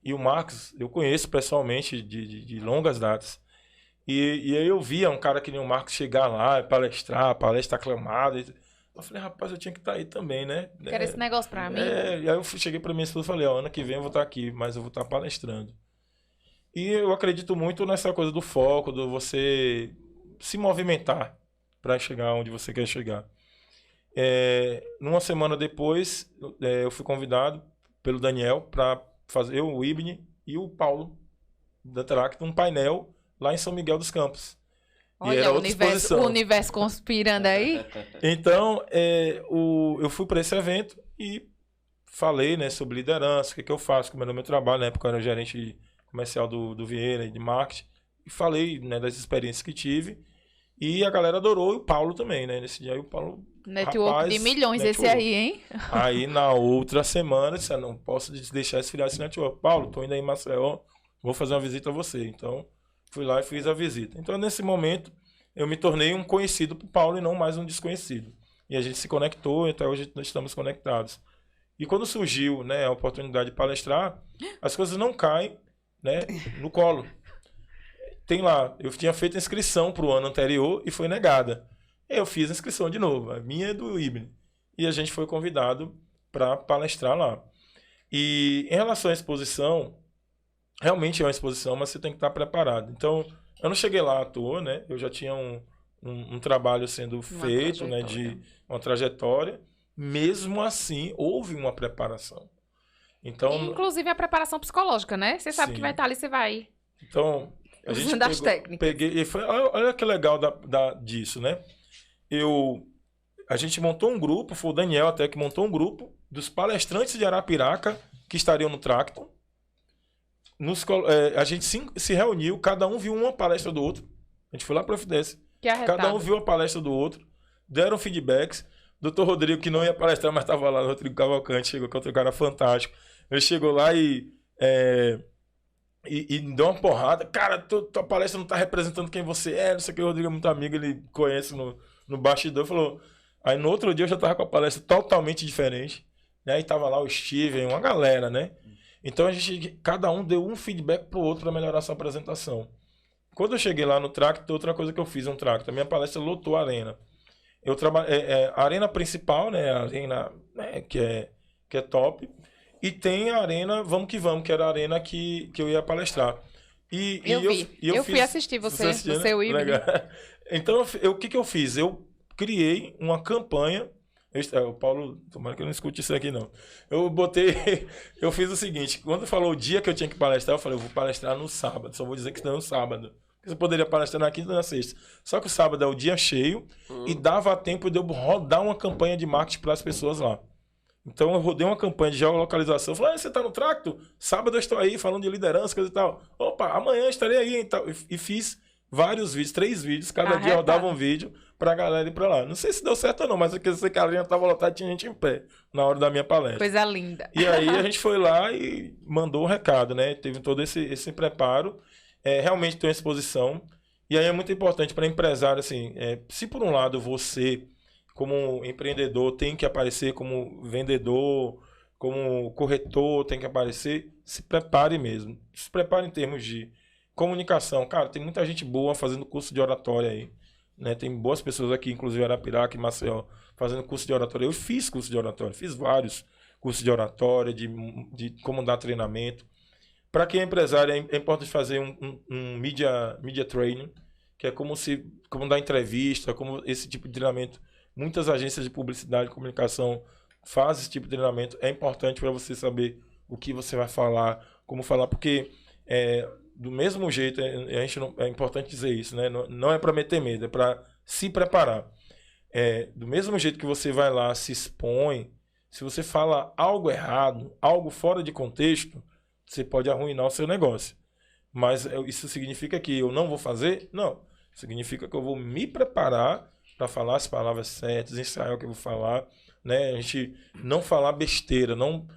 e o Marcos eu conheço pessoalmente de longas datas, e aí eu via um cara que nem o Marcos chegar lá, palestra aclamada, eu falei, rapaz, eu tinha que estar aí também, né? Quero esse negócio pra mim. E aí eu cheguei pra minha esposa e falei, ano que vem eu vou estar aqui, mas eu vou estar palestrando. E eu acredito muito nessa coisa do foco, do você se movimentar para chegar onde você quer chegar. Numa semana depois, eu fui convidado pelo Daniel para fazer o Ibne e o Paulo da Tracto um painel lá em São Miguel dos Campos. Olha, o universo conspirando aí. Então, eu fui para esse evento e falei, né, sobre liderança, o que eu faço, como era o meu trabalho. Na época eu era gerente comercial do Vieira e de marketing. E falei, né, das experiências que tive. E a galera adorou, e o Paulo também, né? Nesse dia aí o Paulo... Network de milhões esse aí, hein? Aí na outra semana, eu disse, não posso deixar esfriar esse network. Paulo, tô indo aí em Maceió, vou fazer uma visita a você. Então, fui lá e fiz a visita. Então, nesse momento, eu me tornei um conhecido pro Paulo e não mais um desconhecido. E a gente se conectou e até hoje nós estamos conectados. E quando surgiu, né, a oportunidade de palestrar, as coisas não caem, né, no colo. Tem lá, eu tinha feito a inscrição para o ano anterior e foi negada. Eu fiz a inscrição de novo, a minha é do Ibne. E a gente foi convidado para palestrar lá. E em relação à exposição, realmente é uma exposição, mas você tem que estar preparado. Então, eu não cheguei lá à toa, né? Eu já tinha um trabalho sendo feito, né, de uma trajetória. Mesmo assim, houve uma preparação. Então, inclusive a preparação psicológica, né? Você sabe que vai estar ali, você vai... Então... A gente das técnicas. Olha que legal disso, né? A gente montou um grupo, foi o Daniel até que montou um grupo dos palestrantes de Arapiraca que estariam no Tracto. A gente se reuniu, cada um viu uma palestra do outro. A gente foi lá para o FDS. Cada um viu a palestra do outro, deram feedbacks. Dr. Rodrigo, que não ia palestrar, mas estava lá, o Rodrigo Cavalcante, chegou com outro cara fantástico. Ele chegou lá e deu uma porrada. Cara, tua palestra não tá representando quem você é. Não sei o que, o Rodrigo é muito amigo, ele conhece no bastidor. Falou. Aí no outro dia eu já tava com a palestra totalmente diferente. Né? Aí tava lá o Steven, uma galera, né? Então cada um deu um feedback pro outro para melhorar a sua apresentação. Quando eu cheguei lá no Tracto, outra coisa que eu fiz no Tracto, a minha palestra lotou a arena. Eu trabalhei a arena principal, né, a arena, né, que é top, e tem a arena Vamos Que Vamos, que era a arena que eu ia palestrar. Eu fui assistir você no seu Ibn. Então, o que eu fiz? Eu criei uma campanha. O Paulo, tomara que eu não escute isso aqui, não. Eu fiz o seguinte: quando falou o dia que eu tinha que palestrar, eu falei, eu vou palestrar no sábado. Só vou dizer que não é no sábado. Você poderia palestrar na quinta ou na sexta. Só que o sábado é o dia cheio e dava tempo de eu rodar uma campanha de marketing para as pessoas lá. Então eu rodei uma campanha de geolocalização. Falei, você tá no Tracto? Sábado eu estou aí falando de liderança, coisa e tal. Opa, amanhã estarei aí e tal. E fiz vários vídeos, 3 vídeos. Cada dia eu dava um vídeo pra galera ir pra lá. Não sei se deu certo ou não, mas eu sei que a arena tava lotada e tinha gente em pé na hora da minha palestra. Coisa linda. E aí a gente foi lá e mandou o recado, né? Teve todo esse preparo. Realmente tem uma exposição. E aí é muito importante para empresário, assim, se por um lado você, como empreendedor, tem que aparecer como vendedor, como corretor, tem que aparecer, se prepare mesmo. Se prepare em termos de comunicação. Cara, tem muita gente boa fazendo curso de oratória aí. Né? Tem boas pessoas aqui, inclusive Arapiraca e Maceió, fazendo curso de oratória. Eu fiz curso de oratória, fiz vários cursos de oratória, de como dar treinamento. Para quem é empresário, é importante fazer um media training, que é como dar entrevista, como esse tipo de treinamento. Muitas agências de publicidade e comunicação fazem esse tipo de treinamento. É importante para você saber o que você vai falar, como falar, porque do mesmo jeito, é importante dizer isso, né? Não é para meter medo, é para se preparar. Do mesmo jeito que você vai lá, se expõe, se você fala algo errado, algo fora de contexto, você pode arruinar o seu negócio. Mas isso significa que eu não vou fazer? Não. Significa que eu vou me preparar para falar as palavras certas, ensaiar o que eu vou falar, né? A gente não falar besteira, não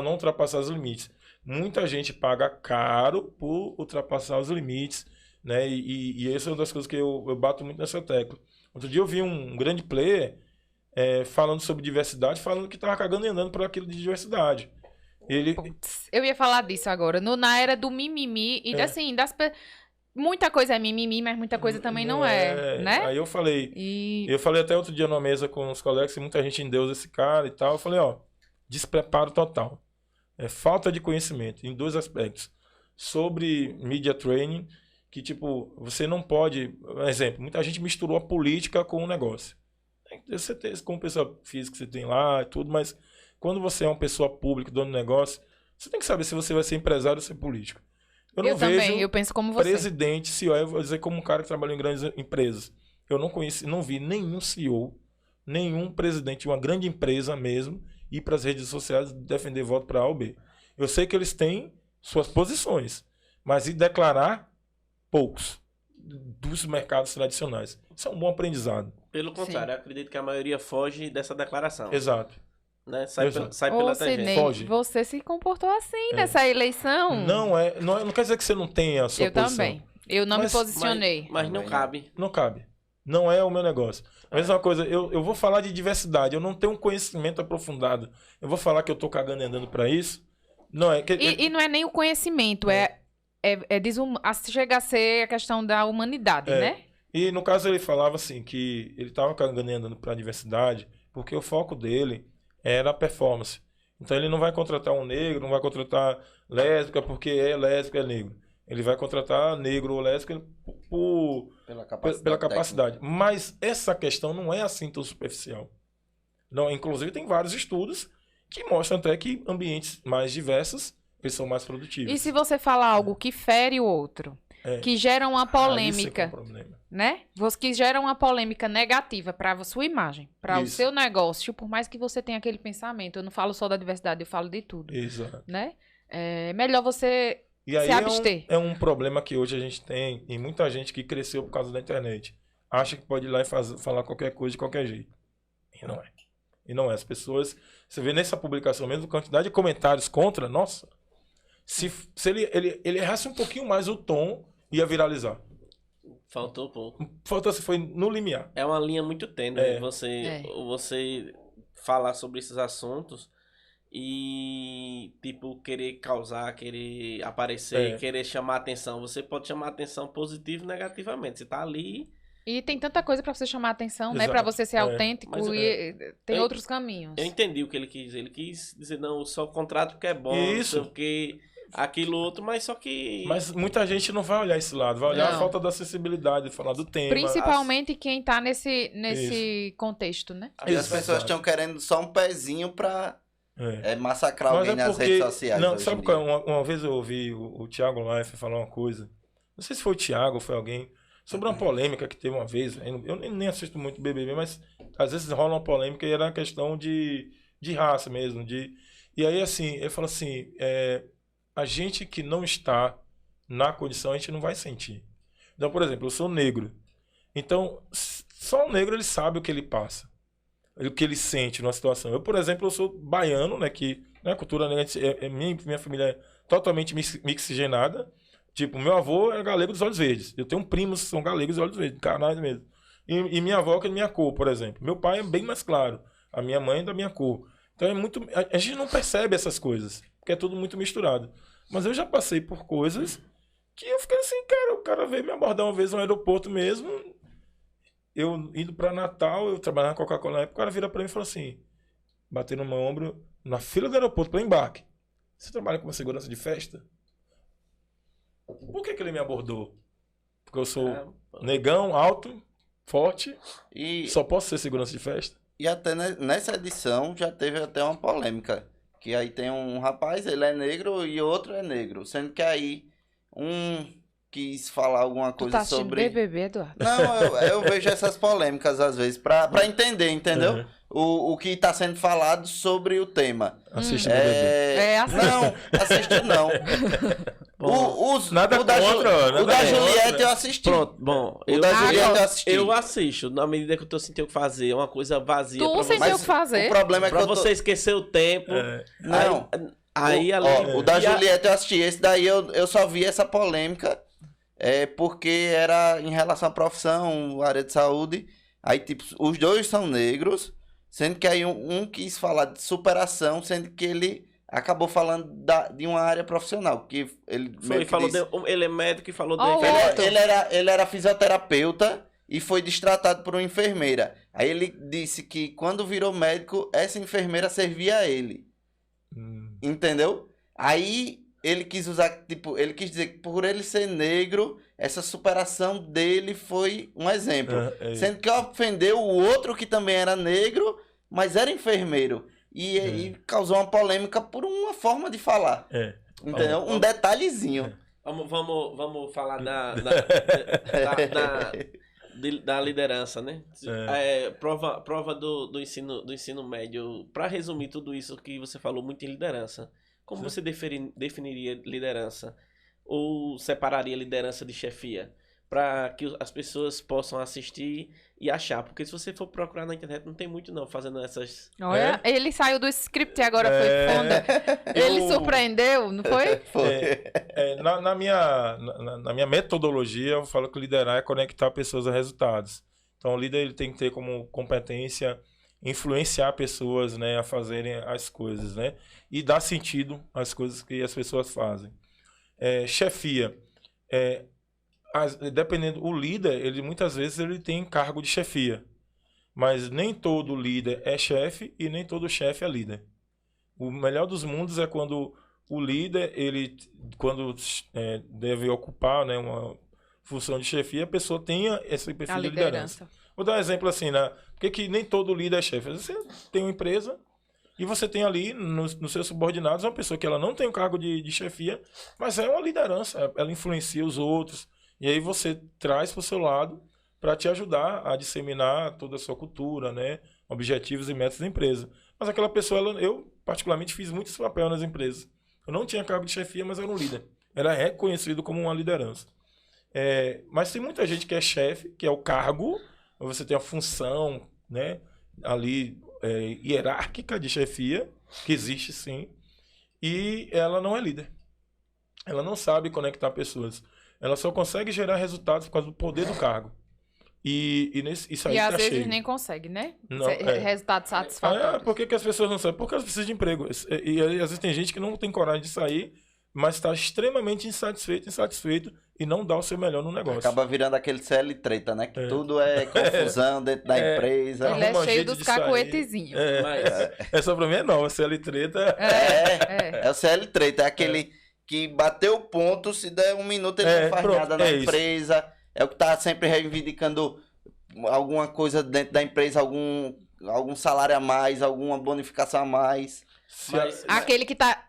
ultrapassar os limites. Muita gente paga caro por ultrapassar os limites, né? E essa é uma das coisas que eu bato muito nessa tecla. Outro dia eu vi um grande player falando sobre diversidade, falando que estava cagando e andando por aquilo de diversidade. Eu ia falar disso agora. Na era do mimimi e assim, muita coisa é mimimi, mas muita coisa também não é, né? Aí eu falei, eu falei até outro dia numa mesa com os colegas, e muita gente endeusa esse cara e tal. Eu falei, despreparo total. Falta de conhecimento em 2 aspectos. Sobre media training, que tipo, você não pode, por exemplo, muita gente misturou a política com o negócio. Você tem, como pessoa física, você tem lá e tudo, mas quando você é uma pessoa pública, dono do negócio, você tem que saber se você vai ser empresário ou ser político. Eu também, eu penso como você. Presidente, CEO, eu vou dizer como um cara que trabalhou em grandes empresas. Eu não vi nenhum CEO, nenhum presidente de uma grande empresa mesmo, ir para as redes sociais defender voto para A ou B. Eu sei que eles têm suas posições, mas ir declarar, poucos dos mercados tradicionais. Isso é um bom aprendizado. Pelo contrário, eu acredito que a maioria foge dessa declaração. Exato. Né? Sai pela tangente. Foge. Você se comportou assim nessa eleição. Não quer dizer que você não tenha a sua posição. Eu também. Eu não me posicionei. Mas não cabe. Não cabe. Não é o meu negócio. A mesma coisa, eu vou falar de diversidade, eu não tenho um conhecimento aprofundado. Eu vou falar que eu tô cagando e andando para isso. Não é. E não é nem o conhecimento, chega a ser a questão da humanidade, né? E no caso ele falava assim, que ele tava cagando e andando para a diversidade, porque o foco dele era a performance. Então ele não vai contratar um negro, não vai contratar lésbica porque é lésbica, é negro. Ele vai contratar negro ou lésbica pela capacidade. Mas essa questão não é assim tão superficial. Não, inclusive tem vários estudos que mostram até que ambientes mais diversos eles são mais produtivos. E se você falar algo que fere o outro, que gera uma polêmica, né? Que gera uma polêmica negativa para a sua imagem, para o seu negócio, por mais que você tenha aquele pensamento. Eu não falo só da diversidade, eu falo de tudo. Exato. Né? É melhor você e aí se abster. É um problema que hoje a gente tem, e muita gente que cresceu por causa da internet acha que pode ir lá e falar qualquer coisa de qualquer jeito. E não é. E não é. As pessoas... Você vê nessa publicação mesmo, a quantidade de comentários contra, nossa... Se ele errasse um pouquinho mais o tom, ia viralizar. Faltou pouco. Foi no limiar. É uma linha muito tênue. Você falar sobre esses assuntos e, tipo, querer causar, querer aparecer, querer chamar atenção. Você pode chamar atenção positivo e negativamente. Você tá ali... E tem tanta coisa pra você chamar a atenção, né? Exato. Pra você ser autêntico Mas, e tem outros caminhos. Eu entendi o que ele quis dizer. Ele quis dizer, não, eu só contrato porque é bom, Isso. porque aquilo outro, mas só que... Mas muita gente não vai olhar esse lado, vai olhar Não. a falta da acessibilidade, falar do tema. Principalmente quem tá nesse contexto, né? E as pessoas Exato. estão querendo só um pezinho pra massacrar Mas alguém nas redes sociais. Não, hoje sabe em qual? dia. Uma vez eu ouvi o Thiago Life falar uma coisa. Não sei se foi o Thiago ou foi alguém. Sobre uma polêmica que teve uma vez. Eu nem assisto muito BBB, mas às vezes rola uma polêmica e era uma questão de raça mesmo. E aí, assim, ele falou assim: a gente que não está na condição, a gente não vai sentir. Então, por exemplo, eu sou negro. Então, só o negro ele sabe o que ele passa. O que ele sente numa situação. Eu, por exemplo, eu sou baiano, né? Que a cultura negra, minha família é totalmente mixigenada. Tipo, meu avô é galego dos olhos verdes. Eu tenho primos que são galegos dos olhos verdes, carnais mesmo. E minha avó que é da minha cor, por exemplo. Meu pai é bem mais claro. A minha mãe é da minha cor. Então é muito. A gente não percebe essas coisas, porque é tudo muito misturado. Mas eu já passei por coisas que eu fiquei assim, cara, o cara veio me abordar uma vez no aeroporto mesmo. Eu indo pra Natal, eu trabalhava na Coca-Cola na época, o cara vira pra mim e fala assim, batendo no meu ombro, na fila do aeroporto pra embarque. Você trabalha com segurança de festa? Por que ele me abordou? Porque eu sou negão, alto, forte, E, só posso ser segurança de festa? e até nessa edição já teve até uma polêmica. Que aí tem um rapaz, ele é negro e outro é negro. Sendo que aí um quis falar alguma Tu coisa tá assistindo sobre... BBB, Eduardo? Não, eu vejo essas polêmicas às vezes pra entender, entendeu? Uhum. O que tá sendo falado sobre o tema. Assiste BBB. Assiste. Não, assisto não. Nada o da, contra, nada o da contra. Juliette eu assisti. Pronto, bom. O da Juliette eu assisti. Eu assisto, na medida que eu tô sem ter o que fazer. É uma coisa vazia Tu pra sem você. ter o que fazer. O problema é que Pra eu tô... você esquecer o tempo. Não. Aí, O da e a- Juliette eu assisti. Esse daí eu só vi essa polêmica porque era em relação à profissão, área de saúde. Aí, tipo, os dois são negros, sendo que aí um quis falar de superação, sendo que ele acabou falando de uma área profissional. Que ele meio que falou disse- ele é médico e falou Ó, de... outro. ele era fisioterapeuta e foi destratado por uma enfermeira. Aí ele disse que quando virou médico, essa enfermeira servia a ele. Entendeu? Aí ele quis usar, tipo, ele quis dizer que por ele ser negro, essa superação dele foi um exemplo. Sendo que ofendeu o outro que também era negro, mas era enfermeiro. E causou uma polêmica por uma forma de falar. Entendeu? Um detalhezinho. Vamos falar da liderança, né? Prova do ensino médio. Para resumir tudo isso que você falou muito em liderança, como você definiria liderança? Ou separaria liderança de chefia? Para que as pessoas possam assistir e achar. Porque se você for procurar na internet, não tem muito não fazendo essas... Olha, ele saiu do script e agora foi fonda. Ele surpreendeu, não foi? Na minha metodologia, eu falo que liderar é conectar pessoas a resultados. Então, o líder ele tem que ter como competência influenciar pessoas, né, a fazerem as coisas, né, e dar sentido às coisas que as pessoas fazem. Chefia. Dependendo, o líder, ele muitas vezes ele tem cargo de chefia. Mas nem todo líder é chefe e nem todo chefe é líder. O melhor dos mundos é quando o líder, ele, quando deve ocupar, né, uma função de chefia, a pessoa tenha esse perfil de liderança. Vou dar um exemplo assim, né? Por que nem todo líder é chefe? Você tem uma empresa e você tem ali nos seus subordinados uma pessoa que ela não tem o cargo de chefia, mas é uma liderança, ela influencia os outros. E aí você traz para o seu lado para te ajudar a disseminar toda a sua cultura, né? Objetivos e metas da empresa. Mas aquela pessoa, eu particularmente fiz muito esse papel nas empresas. Eu não tinha cargo de chefia, mas era um líder. Era reconhecido como uma liderança. Mas tem muita gente que é chefe, que é o cargo, você tem a função, né, ali hierárquica de chefia, que existe sim, e ela não é líder. Ela não sabe conectar pessoas. Ela só consegue gerar resultados por causa do poder do cargo. Isso aí e às tá vezes cheio. nem consegue, né? Não, Resultado satisfatório. Por que as pessoas não saem? Porque elas precisam de emprego. E às vezes tem gente que não tem coragem de sair, mas está extremamente insatisfeito e não dá o seu melhor no negócio. Acaba virando aquele CL treta, né? Que tudo é confusão dentro da empresa. Ele é Arruma cheio jeito dos de sair. cacuetezinhos. Essa pra mim é nova, CL treta. É o CL treta, é aquele que bateu o ponto, se der um minuto ele não faz nada na empresa. É o que tá sempre reivindicando alguma coisa dentro da empresa, algum salário a mais, alguma bonificação a mais. Aquele que tá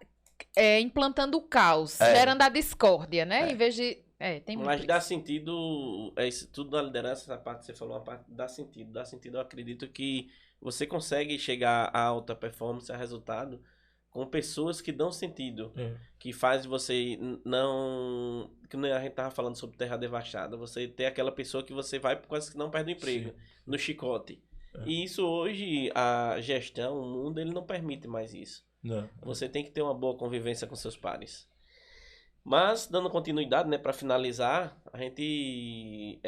implantando o caos, gerando a discórdia, né? Em vez de... tem muito Mas dá sentido, isso tudo na liderança, essa parte que você falou, uma parte dá sentido. Dá sentido, eu acredito que você consegue chegar a alta performance, a resultado, com pessoas que dão sentido, que faz você não... Que a gente tava falando sobre terra devastada, você ter aquela pessoa que você vai quase que não perde o emprego, no chicote. E isso hoje, a gestão, o mundo, ele não permite mais isso. Não. Você tem que ter uma boa convivência com seus pares. Mas, dando continuidade, né, para finalizar, a gente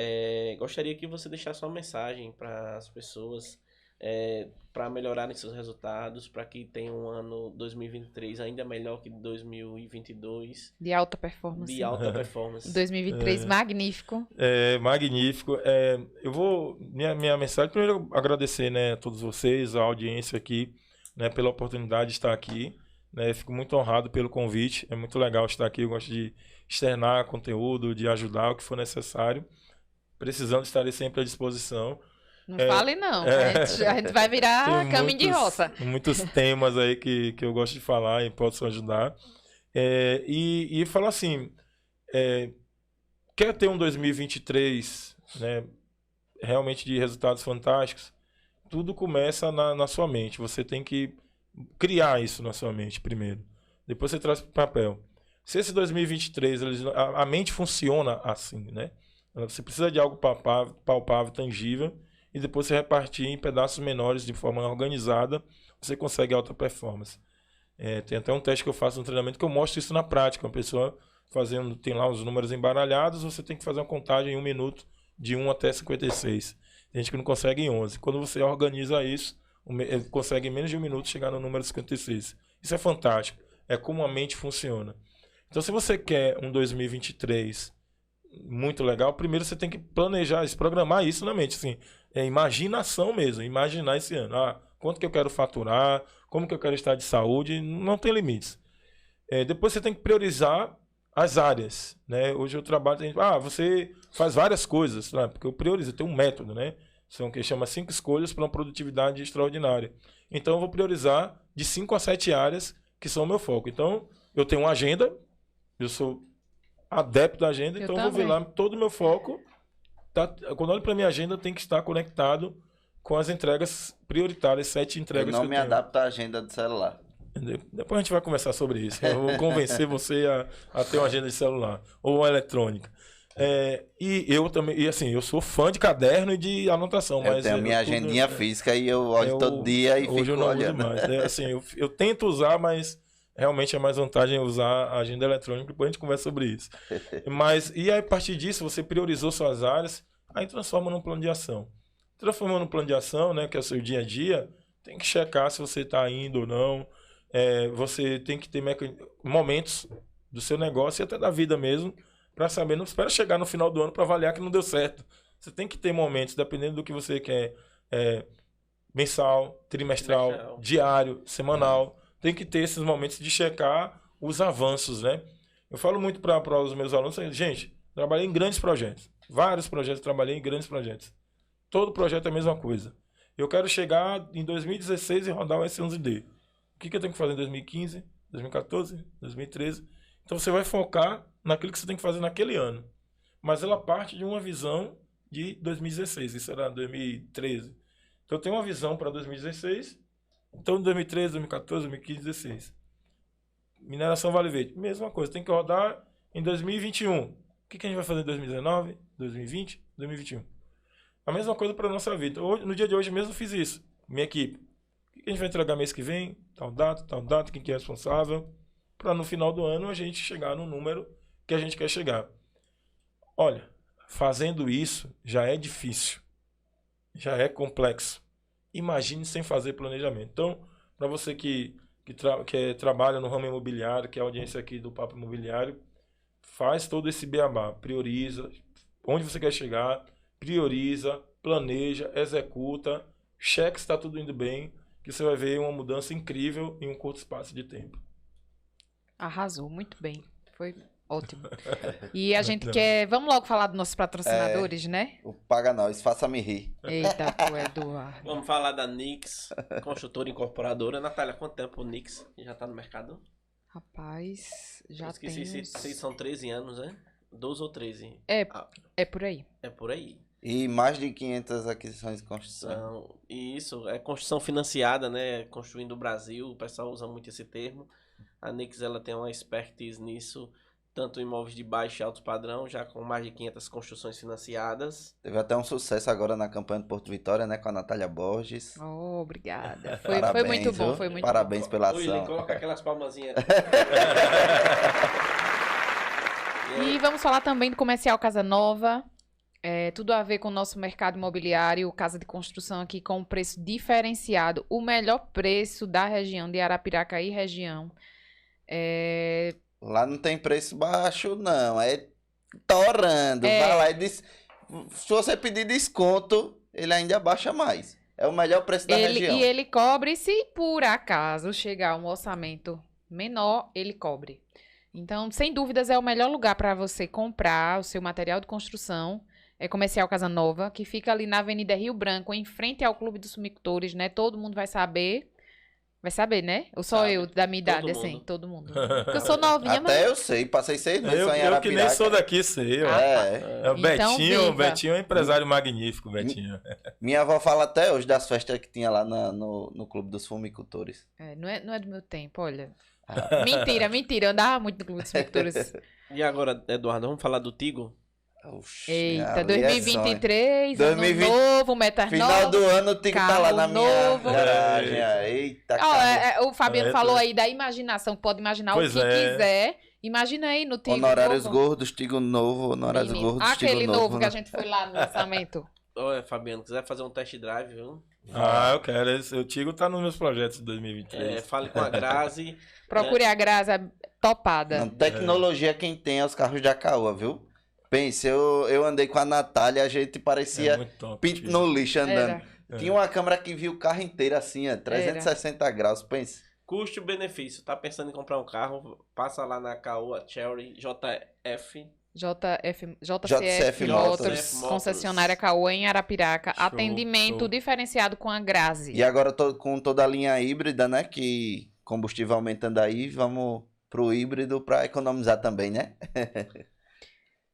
gostaria que você deixasse uma mensagem para as pessoas, para melhorarem seus resultados, para que tenham um ano 2023 ainda melhor que 2022. De alta performance. De alta performance. 2023, magnífico. Magnífico. Minha mensagem, primeiro agradecer, né, a todos vocês, a audiência aqui, né, pela oportunidade de estar aqui. Fico muito honrado pelo convite, é muito legal estar aqui, eu gosto de externar conteúdo, de ajudar o que for necessário. Precisando, estarei sempre à disposição. Não fale não, a gente vai virar caminho de roça. Muitos temas aí que eu gosto de falar e posso ajudar. E falar assim, quer ter um 2023, né, realmente de resultados fantásticos? Tudo começa na sua mente, você tem que criar isso na sua mente primeiro. Depois você traz para o papel. Se esse 2023, a mente funciona assim, né? Você precisa de algo palpável, tangível, e depois você repartir em pedaços menores de forma organizada, você consegue alta performance. Tem até um teste que eu faço no treinamento que eu mostro isso na prática. Uma pessoa tem lá os números embaralhados, você tem que fazer uma contagem em 1 minuto, de 1 até 56. Tem gente que não consegue em 11. Quando você organiza isso, consegue em menos de 1 minuto chegar no número 56. Isso é fantástico. É como a mente funciona. Então, se você quer um 2023 muito legal, primeiro você tem que planejar isso, programar isso na mente. Assim, imaginação mesmo, imaginar esse ano. Quanto que eu quero faturar, como que eu quero estar de saúde, não tem limites. Depois você tem que priorizar as áreas. Né? Hoje eu trabalho, você faz várias coisas, né? Porque eu priorizo, eu tenho um método, né? São o que chama 5 escolhas para uma produtividade extraordinária. Então eu vou priorizar de 5 a 7 áreas que são o meu foco. Então eu tenho uma agenda, eu sou adepto da agenda, então eu vou ver lá todo o meu foco. Quando eu olho para minha agenda, tem que estar conectado com as entregas prioritárias, 7 entregas que eu tenho. Eu não me adapto à agenda do celular. Depois a gente vai conversar sobre isso. Eu vou convencer você a ter uma agenda de celular ou uma eletrônica. E eu também, eu sou fã de caderno e de anotação. Eu tenho a minha agendinha física e eu olho todo dia e hoje fico eu não olhando. uso mais. Eu tento usar, mas realmente é mais vantagem usar a agenda eletrônica. Depois a gente conversa sobre isso. E aí, a partir disso, você priorizou suas áreas, aí transforma num plano de ação. Transformando num plano de ação, né, que é o seu dia a dia, tem que checar se você está indo ou não. Você tem que ter momentos do seu negócio e até da vida mesmo, para saber, não espera chegar no final do ano para avaliar que não deu certo. Você tem que ter momentos, dependendo do que você quer, mensal, trimestral, diário, semanal. Tem que ter esses momentos de checar os avanços, né? Eu falo muito para os meus alunos, gente, trabalhei em grandes projetos. Vários projetos, trabalhei em grandes projetos. Todo projeto é a mesma coisa. Eu quero chegar em 2016 e rodar o S11D. O que eu tenho que fazer em 2015, 2014, 2013? Então você vai focar naquilo que você tem que fazer naquele ano. Mas ela parte de uma visão de 2016. Isso era 2013. Então eu tenho uma visão para 2016. Então 2013, 2014, 2015, 2016. Mineração Vale Verde. Mesma coisa. Tem que rodar em 2021. O que a gente vai fazer em 2019, 2020, 2021? A mesma coisa para a nossa vida. Hoje, no dia de hoje mesmo eu fiz isso. Minha equipe. O que a gente vai entregar mês que vem? Tal data, quem que é responsável? Para no final do ano a gente chegar no número que a gente quer chegar. Olha, fazendo isso já é difícil, já é complexo. Imagine sem fazer planejamento. Então, para você que trabalha no ramo imobiliário, que é a audiência aqui do Papo Imobiliário, faz todo esse beabá, prioriza onde você quer chegar, prioriza, planeja, executa, cheque se está tudo indo bem, que você vai ver uma mudança incrível em um curto espaço de tempo. Arrasou, muito bem. Foi ótimo. E a gente quer... Vamos logo falar dos nossos patrocinadores, né? O Paga Nós, faça-me rir. Eita, pô, Eduardo. Vamos falar da Nix, construtora incorporadora. Natália, quanto tempo o Nix já está no mercado? Rapaz, já esqueci tem se são 13 anos, né? 12 ou 13. É por aí. É por aí. E mais de 500 aquisições de construção. E isso, é construção financiada, né? Construindo o Brasil, o pessoal usa muito esse termo. A Nix, ela tem uma expertise nisso, tanto imóveis de baixo e alto padrão, já com mais de 500 construções financiadas. Teve até um sucesso agora na campanha do Porto Vitória, né? Com a Natália Borges. Oh, obrigada. Parabéns, foi muito bom, viu? foi muito Parabéns bom. pela Oi, ação. coloca aquelas palmazinhas. E vamos falar também do Comercial Casa Nova. Tudo a ver com o nosso mercado imobiliário, casa de construção aqui com um preço diferenciado. O melhor preço da região de Arapiraca e região. Lá não tem preço baixo, não. É torando. Vai lá e diz... Se você pedir desconto, ele ainda baixa mais. É o melhor preço da região. E ele cobre se por acaso chegar um orçamento menor, ele cobre. Então, sem dúvidas, é o melhor lugar para você comprar o seu material de construção. É Comercial Casa Nova, que fica ali na Avenida Rio Branco, em frente ao Clube dos Sumicultores, né? Todo mundo vai saber. Vai saber, né? Ou só eu, da minha idade, assim? Todo mundo. Porque eu sou novinha, mas... Até eu sei, passei 6 meses só em Arapiraca. Eu que nem sou daqui, sei. É o Betinho, viva. o Betinho é um empresário magnífico, Betinho. Minha avó fala até hoje das festas que tinha lá no Clube dos Fumicultores. Não é do meu tempo, olha. Mentira, eu andava muito no Clube dos Sumicultores. E agora, Eduardo, vamos falar do Tigo? Oxi, Eita, ali é 2023, sonho. ano 2020, novo, metas Final novas. do ano o Tigo tá lá na minha novo. garagem. Eita, O Fabiano falou aí da imaginação, pode imaginar Pois o que é. quiser. Imagina aí no Tigo Honorários novo. gordos, Tigo novo, honorários Menino, gordos, Tigo aquele novo que né? a gente foi lá no lançamento. Olha, Fabiano, quiser fazer um test drive, viu? Eu quero. O Tigo tá nos meus projetos de 2023. Fale com a Grazi. Procure a Graça topada. Não, tecnologia quem tem é os carros de Acaúa, viu? Pense, eu andei com a Natália, a gente parecia muito top, pinto Tigo. no lixo andando. Era. Tinha uma câmera que viu o carro inteiro assim, 360 graus, pense. Custo-benefício. Tá pensando em comprar um carro? Passa lá na Caoa Cherry JCF JCF Motors, Motors. concessionária Caoa em Arapiraca. Show, atendimento show. diferenciado com a Grazi. E agora com toda a linha híbrida, né? Que combustível aumentando aí, vamos pro híbrido para economizar também, né?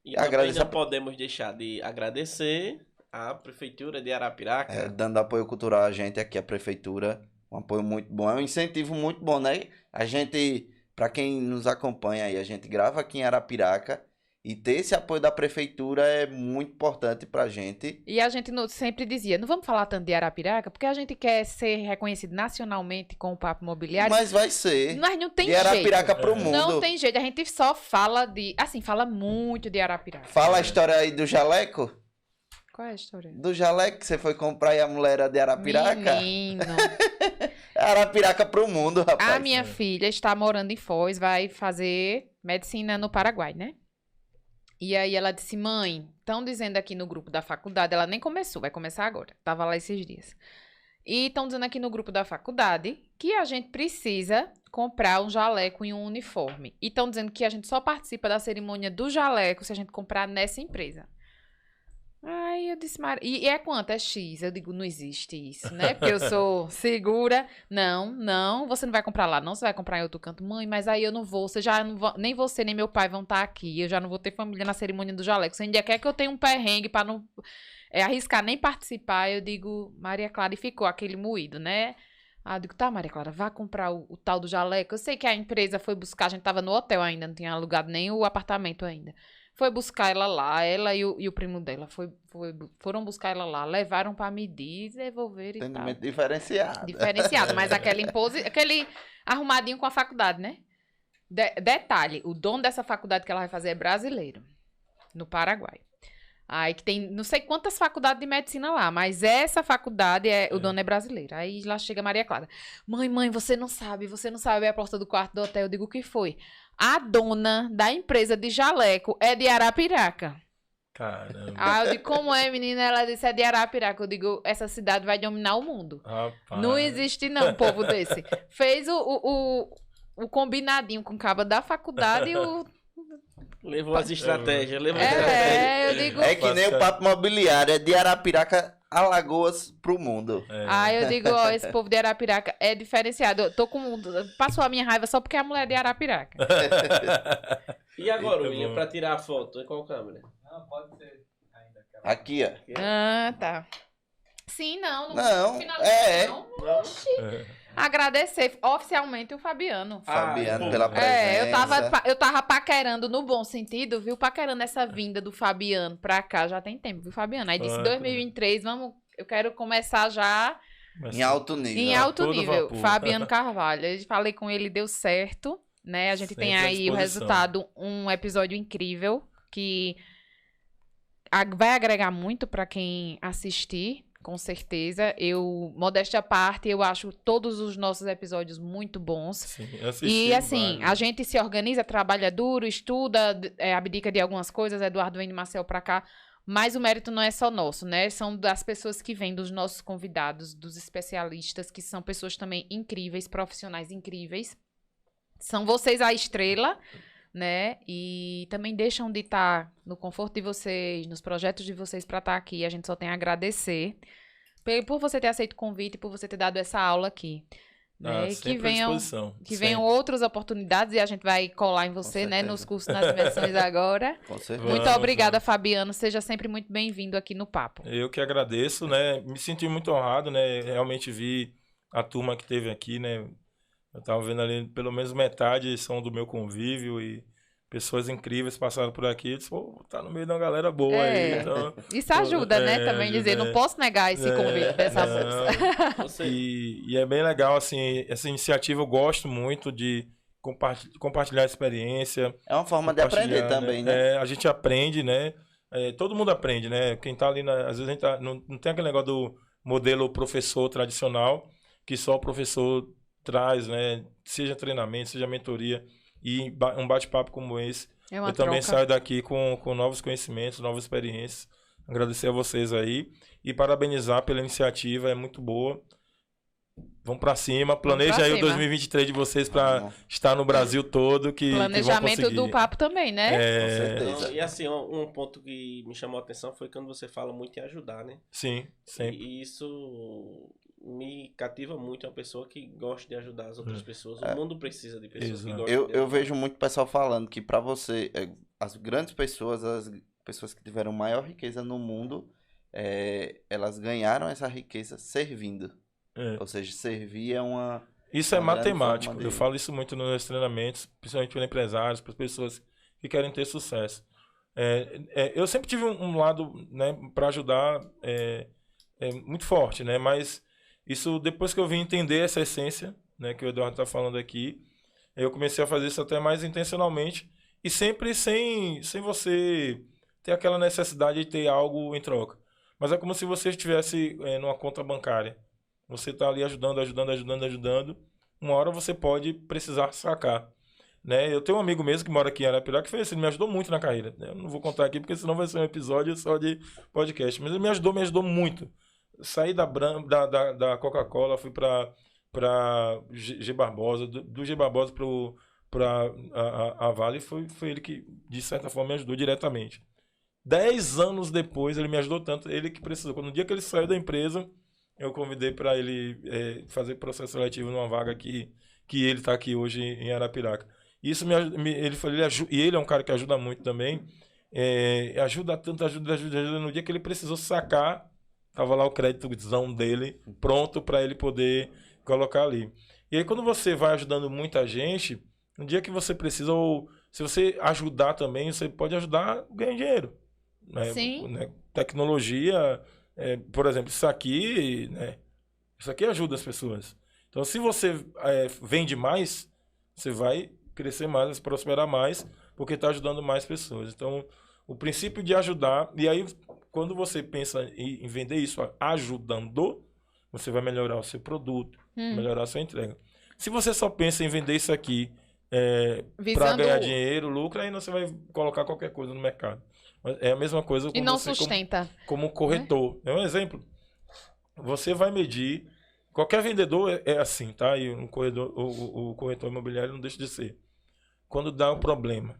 E também Agradecer não podemos deixar de agradecer à Prefeitura de Arapiraca. Dando apoio cultural a gente aqui, a prefeitura, um apoio muito bom, é um incentivo muito bom, né? A gente, para quem nos acompanha aí, a gente grava aqui em Arapiraca e ter esse apoio da prefeitura é muito importante pra gente. E a gente sempre dizia, não vamos falar tanto de Arapiraca, porque a gente quer ser reconhecido nacionalmente com o Papo Imobiliário. Mas vai ser. Mas não tem De jeito. Arapiraca pro mundo. Não tem jeito, a gente só fala fala muito de Arapiraca. Fala a história aí do jaleco. Qual é a história? Do jaleco que você foi comprar e a mulher era de Arapiraca. Menino. Arapiraca pro mundo, rapaz. A minha filha está morando em Foz, vai fazer medicina no Paraguai, né? E aí ela disse, mãe, estão dizendo aqui no grupo da faculdade, ela nem começou, vai começar agora, tava lá esses dias. E estão dizendo aqui no grupo da faculdade que a gente precisa comprar um jaleco e um uniforme. E estão dizendo que a gente só participa da cerimônia do jaleco se a gente comprar nessa empresa. Aí eu disse, e é quanto? É X. Eu digo, não existe isso, né? Porque eu sou segura. Não, você não vai comprar lá, não. Você vai comprar em outro canto. Mãe, mas aí eu não vou. Você já não vou, nem você nem meu pai vão estar aqui. Eu já não vou ter família na cerimônia do jaleco. Você ainda quer que eu tenha um perrengue para não arriscar nem participar. Eu digo, Maria Clara, e ficou aquele moído, né? Ah, eu digo, tá, Maria Clara, vá comprar o tal do jaleco. Eu sei que a empresa foi buscar, a gente tava no hotel ainda, não tinha alugado nem o apartamento ainda. Foi buscar ela lá, ela e o primo dela foram buscar ela lá, levaram pra medir, devolveram e tal. Atendimento diferenciado. Diferenciado, mas aquele arrumadinho com a faculdade, né? Detalhe, o dono dessa faculdade que ela vai fazer é brasileiro, no Paraguai. Aí que tem não sei quantas faculdades de medicina lá, mas essa faculdade, o dono é brasileiro. Aí lá chega Maria Clara. Mãe, você não sabe a porta do quarto do hotel. Eu digo, o que foi? A dona da empresa de jaleco é de Arapiraca. Caramba. Ah, eu digo, como é, menina? Ela disse, é de Arapiraca. Eu digo, essa cidade vai dominar o mundo. Rapaz. Não existe não, um povo desse. Fez o combinadinho com o cabo da faculdade e o... Levou as estratégias, eu digo... É que nem o papo imobiliário, é de Arapiraca, Alagoas pro mundo. Eu digo, ó, esse povo de Arapiraca é diferenciado. Eu tô com... Passou a minha raiva só porque a mulher é de Arapiraca. E agora, William, pra tirar a foto, em qual câmera? Não, pode ser ainda. Aqui, ó. Ah, tá. Sim, não. Não, Não. Oxi. Agradecer oficialmente o Fabiano. Fabiano pela presença. Eu tava paquerando no bom sentido, viu? Paquerando essa vinda do Fabiano pra cá, já tem tempo, viu, Fabiano? Aí disse, 2023, eu quero começar já... Em alto nível. Em alto Todo nível. vapor. Fabiano Carvalho. Eu falei com ele, deu certo, né? A gente Sempre tem à aí o disposição. resultado, um episódio incrível, que vai agregar muito pra quem assistir. Com certeza. Modéstia à parte, eu acho todos os nossos episódios muito bons. Sim, eu assisti E assim, vários. a gente se organiza, trabalha duro, estuda, abdica de algumas coisas, Eduardo vem de Marcel pra cá, mas o mérito não é só nosso, né? São das pessoas que vêm, dos nossos convidados, dos especialistas, que são pessoas também incríveis, profissionais incríveis. São vocês a estrela, né? E também deixam de estar no conforto de vocês, nos projetos de vocês para estar aqui. A gente só tem a agradecer por você ter aceito o convite, por você ter dado essa aula aqui. Né? E sempre à disposição. venham outras oportunidades e a gente vai colar em você, né? Nos cursos, nas imersões agora. Com certeza. Muito Vamos, obrigada, vamos. Fabiano. Seja sempre muito bem-vindo aqui no Papo. Eu que agradeço, né? Me senti muito honrado, né? Realmente vi a turma que teve aqui, né? Eu tava vendo ali, pelo menos metade são do meu convívio e pessoas incríveis passaram por aqui. Eu disse, pô, tá no meio de uma galera boa aí. Então, Isso ajuda, né? Também ajuda, dizer, não posso negar esse convite dessa moça. Você... E é bem legal, assim, essa iniciativa eu gosto muito de compartilhar a experiência. É uma forma de aprender compartilhar, também, né? A gente aprende, né? Todo mundo aprende, né? Quem tá ali, às vezes a gente não tem aquele negócio do modelo professor tradicional, que só o professor traz, né? Seja treinamento, seja mentoria, e um bate-papo como esse. Eu também saio daqui com novos conhecimentos, novas experiências. Agradecer a vocês aí e parabenizar pela iniciativa, é muito boa. Vamos pra cima. Planeja aí o 2023 de vocês para estar no Brasil todo. Planejamento que do Papo também, né? Com certeza. Não, e assim, um ponto que me chamou a atenção foi quando você fala muito em ajudar, né? Sim, sempre. E isso me cativa muito, é uma pessoa que gosta de ajudar as outras pessoas. O mundo precisa de pessoas que gostam de ajudar. Eu vejo muito pessoal falando que pra você, as grandes pessoas, as pessoas que tiveram maior riqueza no mundo, elas ganharam essa riqueza servindo. Ou seja, servir é uma... Isso é matemático. forma Eu falo isso muito nos meus treinamentos, principalmente para empresários, para pessoas que querem ter sucesso. Eu sempre tive um lado, né, para ajudar muito forte, né? Mas isso, depois que eu vim entender essa essência, né, que o Eduardo está falando aqui, eu comecei a fazer isso até mais intencionalmente e sempre sem você ter aquela necessidade de ter algo em troca. Mas é como se você estivesse numa conta bancária. Você está ali ajudando. Uma hora você pode precisar sacar. Né? Eu tenho um amigo mesmo que mora aqui em Arapiraca que fez isso, ele me ajudou muito na carreira. Eu não vou contar aqui porque senão vai ser um episódio só de podcast. Mas ele me ajudou muito. Saí da Coca-Cola, fui para G Barbosa, do G Barbosa para a Vale, foi ele que, de certa forma, me ajudou diretamente. 10 anos depois, ele me ajudou tanto, ele que precisou. No dia que ele saiu da empresa, eu convidei para ele fazer processo seletivo numa vaga que ele está aqui hoje em Arapiraca. Isso ele é um cara que ajuda muito também. Ajuda tanto, ajuda. No dia que ele precisou sacar, estava lá o créditozão dele, pronto para ele poder colocar ali. E aí, quando você vai ajudando muita gente, no dia que você precisa, ou se você ajudar também, você pode ajudar ganhando dinheiro. Né? Sim. Né? Tecnologia... por exemplo, isso aqui ajuda as pessoas. Então, se você vende mais, você vai crescer mais, vai prosperar mais, porque está ajudando mais pessoas. Então, O princípio de ajudar, e aí quando você pensa em vender isso ajudando, você vai melhorar o seu produto, melhorar a sua entrega. Se você só pensa em vender isso aqui para ganhar dinheiro, lucro, aí você vai colocar qualquer coisa no mercado. É a mesma coisa E não sustenta. Como corretor. É um exemplo. Você vai medir. Qualquer vendedor é assim, tá? E o corretor imobiliário não deixa de ser. Quando dá um problema.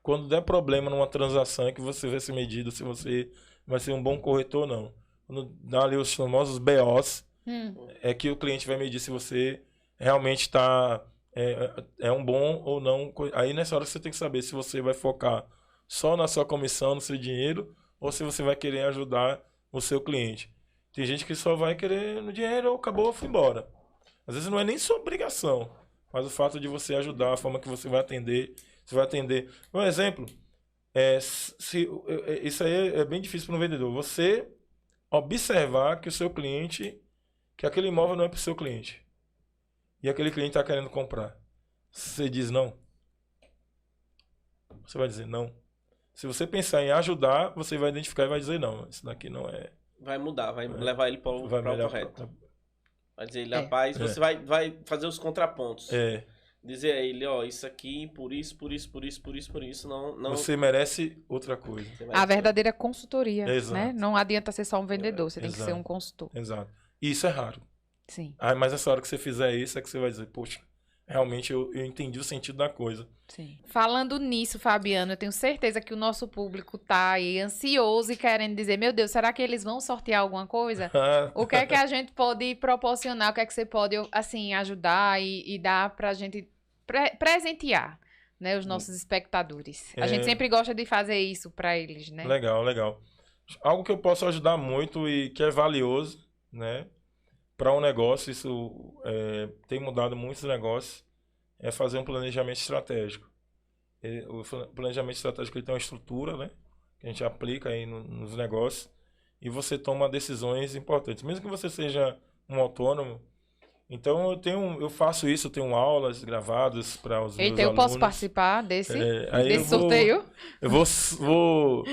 Quando der problema numa transação é que você vai ser medido se você vai ser um bom corretor ou não. Quando dá ali os famosos BOs, é que o cliente vai medir se você realmente está um bom ou não. Aí nessa hora você tem que saber se você vai focar só na sua comissão, no seu dinheiro, ou se você vai querer ajudar o seu cliente. Tem gente que só vai querer no dinheiro, acabou, foi embora. Às vezes não é nem sua obrigação, mas o fato de você ajudar, a forma que você vai atender. Você vai atender. Um exemplo, isso aí é bem difícil para um vendedor. Você observar que o seu cliente, que aquele imóvel não é para o seu cliente. E aquele cliente está querendo comprar. Você diz não. Você vai dizer não. Se você pensar em ajudar, você vai identificar e vai dizer não. Isso daqui não é. Vai mudar, vai levar ele para o correto. Vai dizer ele, rapaz, você vai fazer os contrapontos. Dizer a ele, ó, isso aqui, por isso, não... Você merece outra coisa. A verdadeira consultoria, né? Não adianta ser só um vendedor, você tem que ser um consultor. Exato. E isso é raro. Sim. Mas essa hora que você fizer isso, é que você vai dizer, poxa, realmente eu entendi o sentido da coisa. Sim. Falando nisso, Fabiano, eu tenho certeza que o nosso público tá aí ansioso e querendo dizer, meu Deus, será que eles vão sortear alguma coisa? O que é que a gente pode proporcionar? O que é que você pode, assim, ajudar e dar pra gente presentear, né, os nossos espectadores? A gente sempre gosta de fazer isso pra eles, né? Legal, legal. Algo que eu posso ajudar muito e que é valioso, né? Para um negócio, isso tem mudado muitos negócios, é fazer um planejamento estratégico. O planejamento estratégico ele tem uma estrutura, né, que a gente aplica aí nos negócios e você toma decisões importantes. Mesmo que você seja um autônomo, então eu faço isso, eu tenho aulas gravadas para os meus alunos. Eu posso participar desse sorteio? Eu vou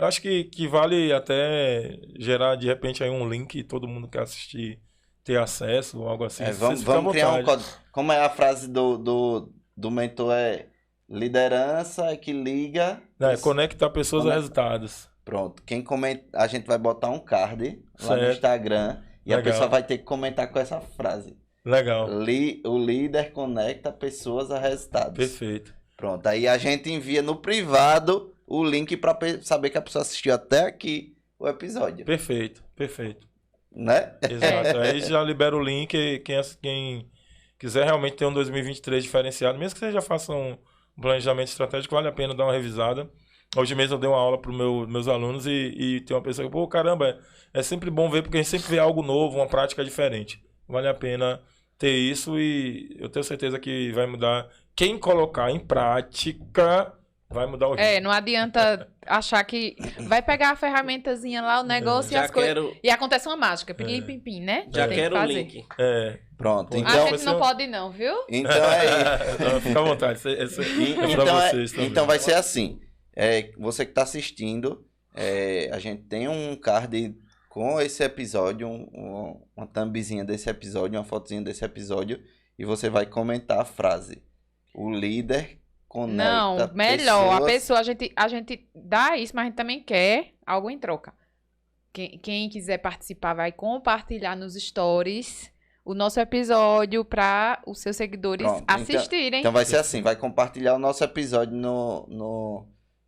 acho que vale até gerar de repente aí um link e todo mundo que assistir ter acesso ou algo assim. Vamos criar um código. Como é a frase do mentor? Liderança que liga... conectar pessoas a resultados. Pronto. Quem comenta, a gente vai botar um card lá no Instagram e a pessoa vai ter que comentar com essa frase. Legal. O líder conecta pessoas a resultados. Perfeito. Pronto. Aí a gente envia no privado o link para saber que a pessoa assistiu até aqui o episódio. Perfeito. Né? Exato. Aí já libera o link. Quem quiser realmente ter um 2023 diferenciado, mesmo que você já faça um planejamento estratégico, vale a pena dar uma revisada. Hoje mesmo eu dei uma aula para os meus alunos e tem uma pessoa que, pô, caramba, é sempre bom ver, porque a gente sempre vê algo novo, uma prática diferente. Vale a pena ter isso e eu tenho certeza que vai mudar. Quem colocar em prática vai mudar o ritmo. Não adianta achar que vai pegar a ferramentazinha lá, o negócio e as coisas. E acontece uma mágica, pim, né? Já quero o link. Pronto. Então, a gente não pode não, viu? Então fica à vontade. Então vai ser assim. Você que está assistindo, a gente tem um card com esse episódio, uma thumbzinha desse episódio, uma fotozinha desse episódio, e você vai comentar a frase. O líder conecta Não, melhor. A gente dá isso, mas a gente também quer algo em troca. Quem quiser participar vai compartilhar nos stories o nosso episódio para os seus seguidores assistirem. Então vai ser assim, vai compartilhar o nosso episódio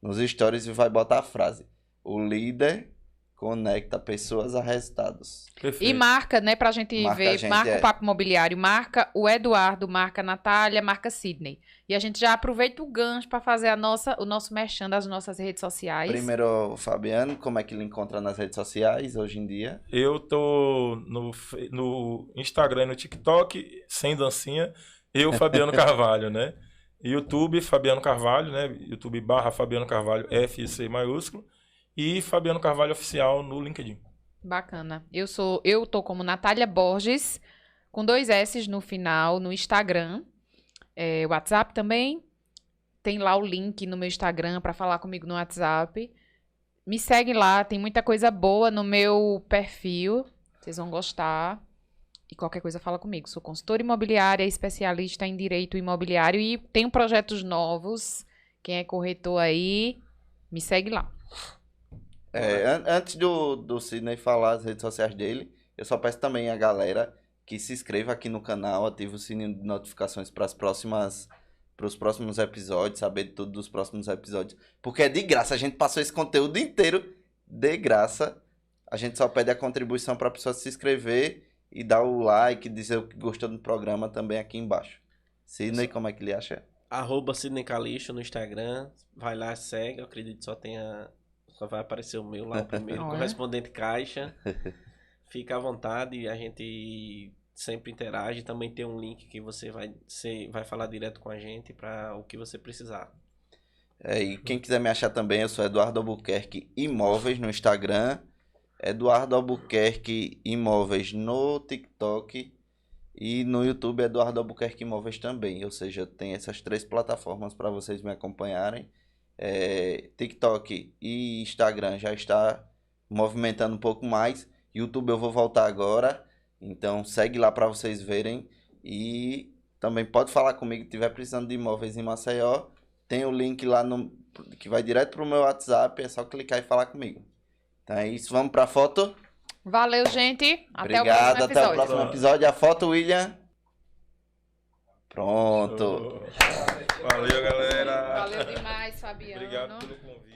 nos stories e vai botar a frase. O líder conecta pessoas a resultados. Perfeito. E marca, né, pra gente ver, marca o Papo Imobiliário, marca o Eduardo, marca a Natália, marca Sidney. E a gente já aproveita o gancho para fazer o nosso merchan das nossas redes sociais. Primeiro, Fabiano, como é que ele encontra nas redes sociais hoje em dia? Eu tô no Instagram e no TikTok, sem dancinha, Fabiano Carvalho, né? YouTube, Fabiano Carvalho, né? YouTube / Fabiano Carvalho, FC maiúsculo. E Fabiano Carvalho Oficial no LinkedIn. Bacana. Eu tô como Natália Borges, com 2 S no final, no Instagram. WhatsApp também. tem lá o link no meu Instagram para falar comigo no WhatsApp. Me segue lá, tem muita coisa boa no meu perfil. Vocês vão gostar. E qualquer coisa fala comigo. Sou consultora imobiliária, especialista em direito imobiliário e tenho projetos novos. Quem é corretor aí, me segue lá. Antes do Sidney falar as redes sociais dele, eu só peço também a galera que se inscreva aqui no canal, ative o sininho de notificações para os próximos episódios, saber de tudo dos próximos episódios. Porque é de graça, a gente passou esse conteúdo inteiro de graça. A gente só pede a contribuição para a pessoa se inscrever e dar o like, dizer o que gostou do programa também aqui embaixo. Sidney, como é que ele acha? @Sidney Calixto no Instagram. Vai lá, segue. Eu acredito que só vai aparecer o meu lá, o primeiro, correspondente caixa. Fica à vontade, a gente sempre interage. Também tem um link que você vai falar direto com a gente para o que você precisar. E quem quiser me achar também, eu sou Eduardo Albuquerque Imóveis no Instagram, Eduardo Albuquerque Imóveis no TikTok e no YouTube Eduardo Albuquerque Imóveis também. Ou seja, tem essas 3 plataformas para vocês me acompanharem. TikTok e Instagram já está movimentando um pouco mais. YouTube eu vou voltar agora, então segue lá para vocês verem. E também pode falar comigo se estiver precisando de imóveis em Maceió. Tem o link lá que vai direto pro meu WhatsApp, é só clicar e falar comigo. Então é isso, vamos pra foto? Valeu, gente. Obrigado, até o próximo episódio. A foto, William. Pronto. Valeu, galera. Valeu demais, Fabiano. Obrigado pelo convite.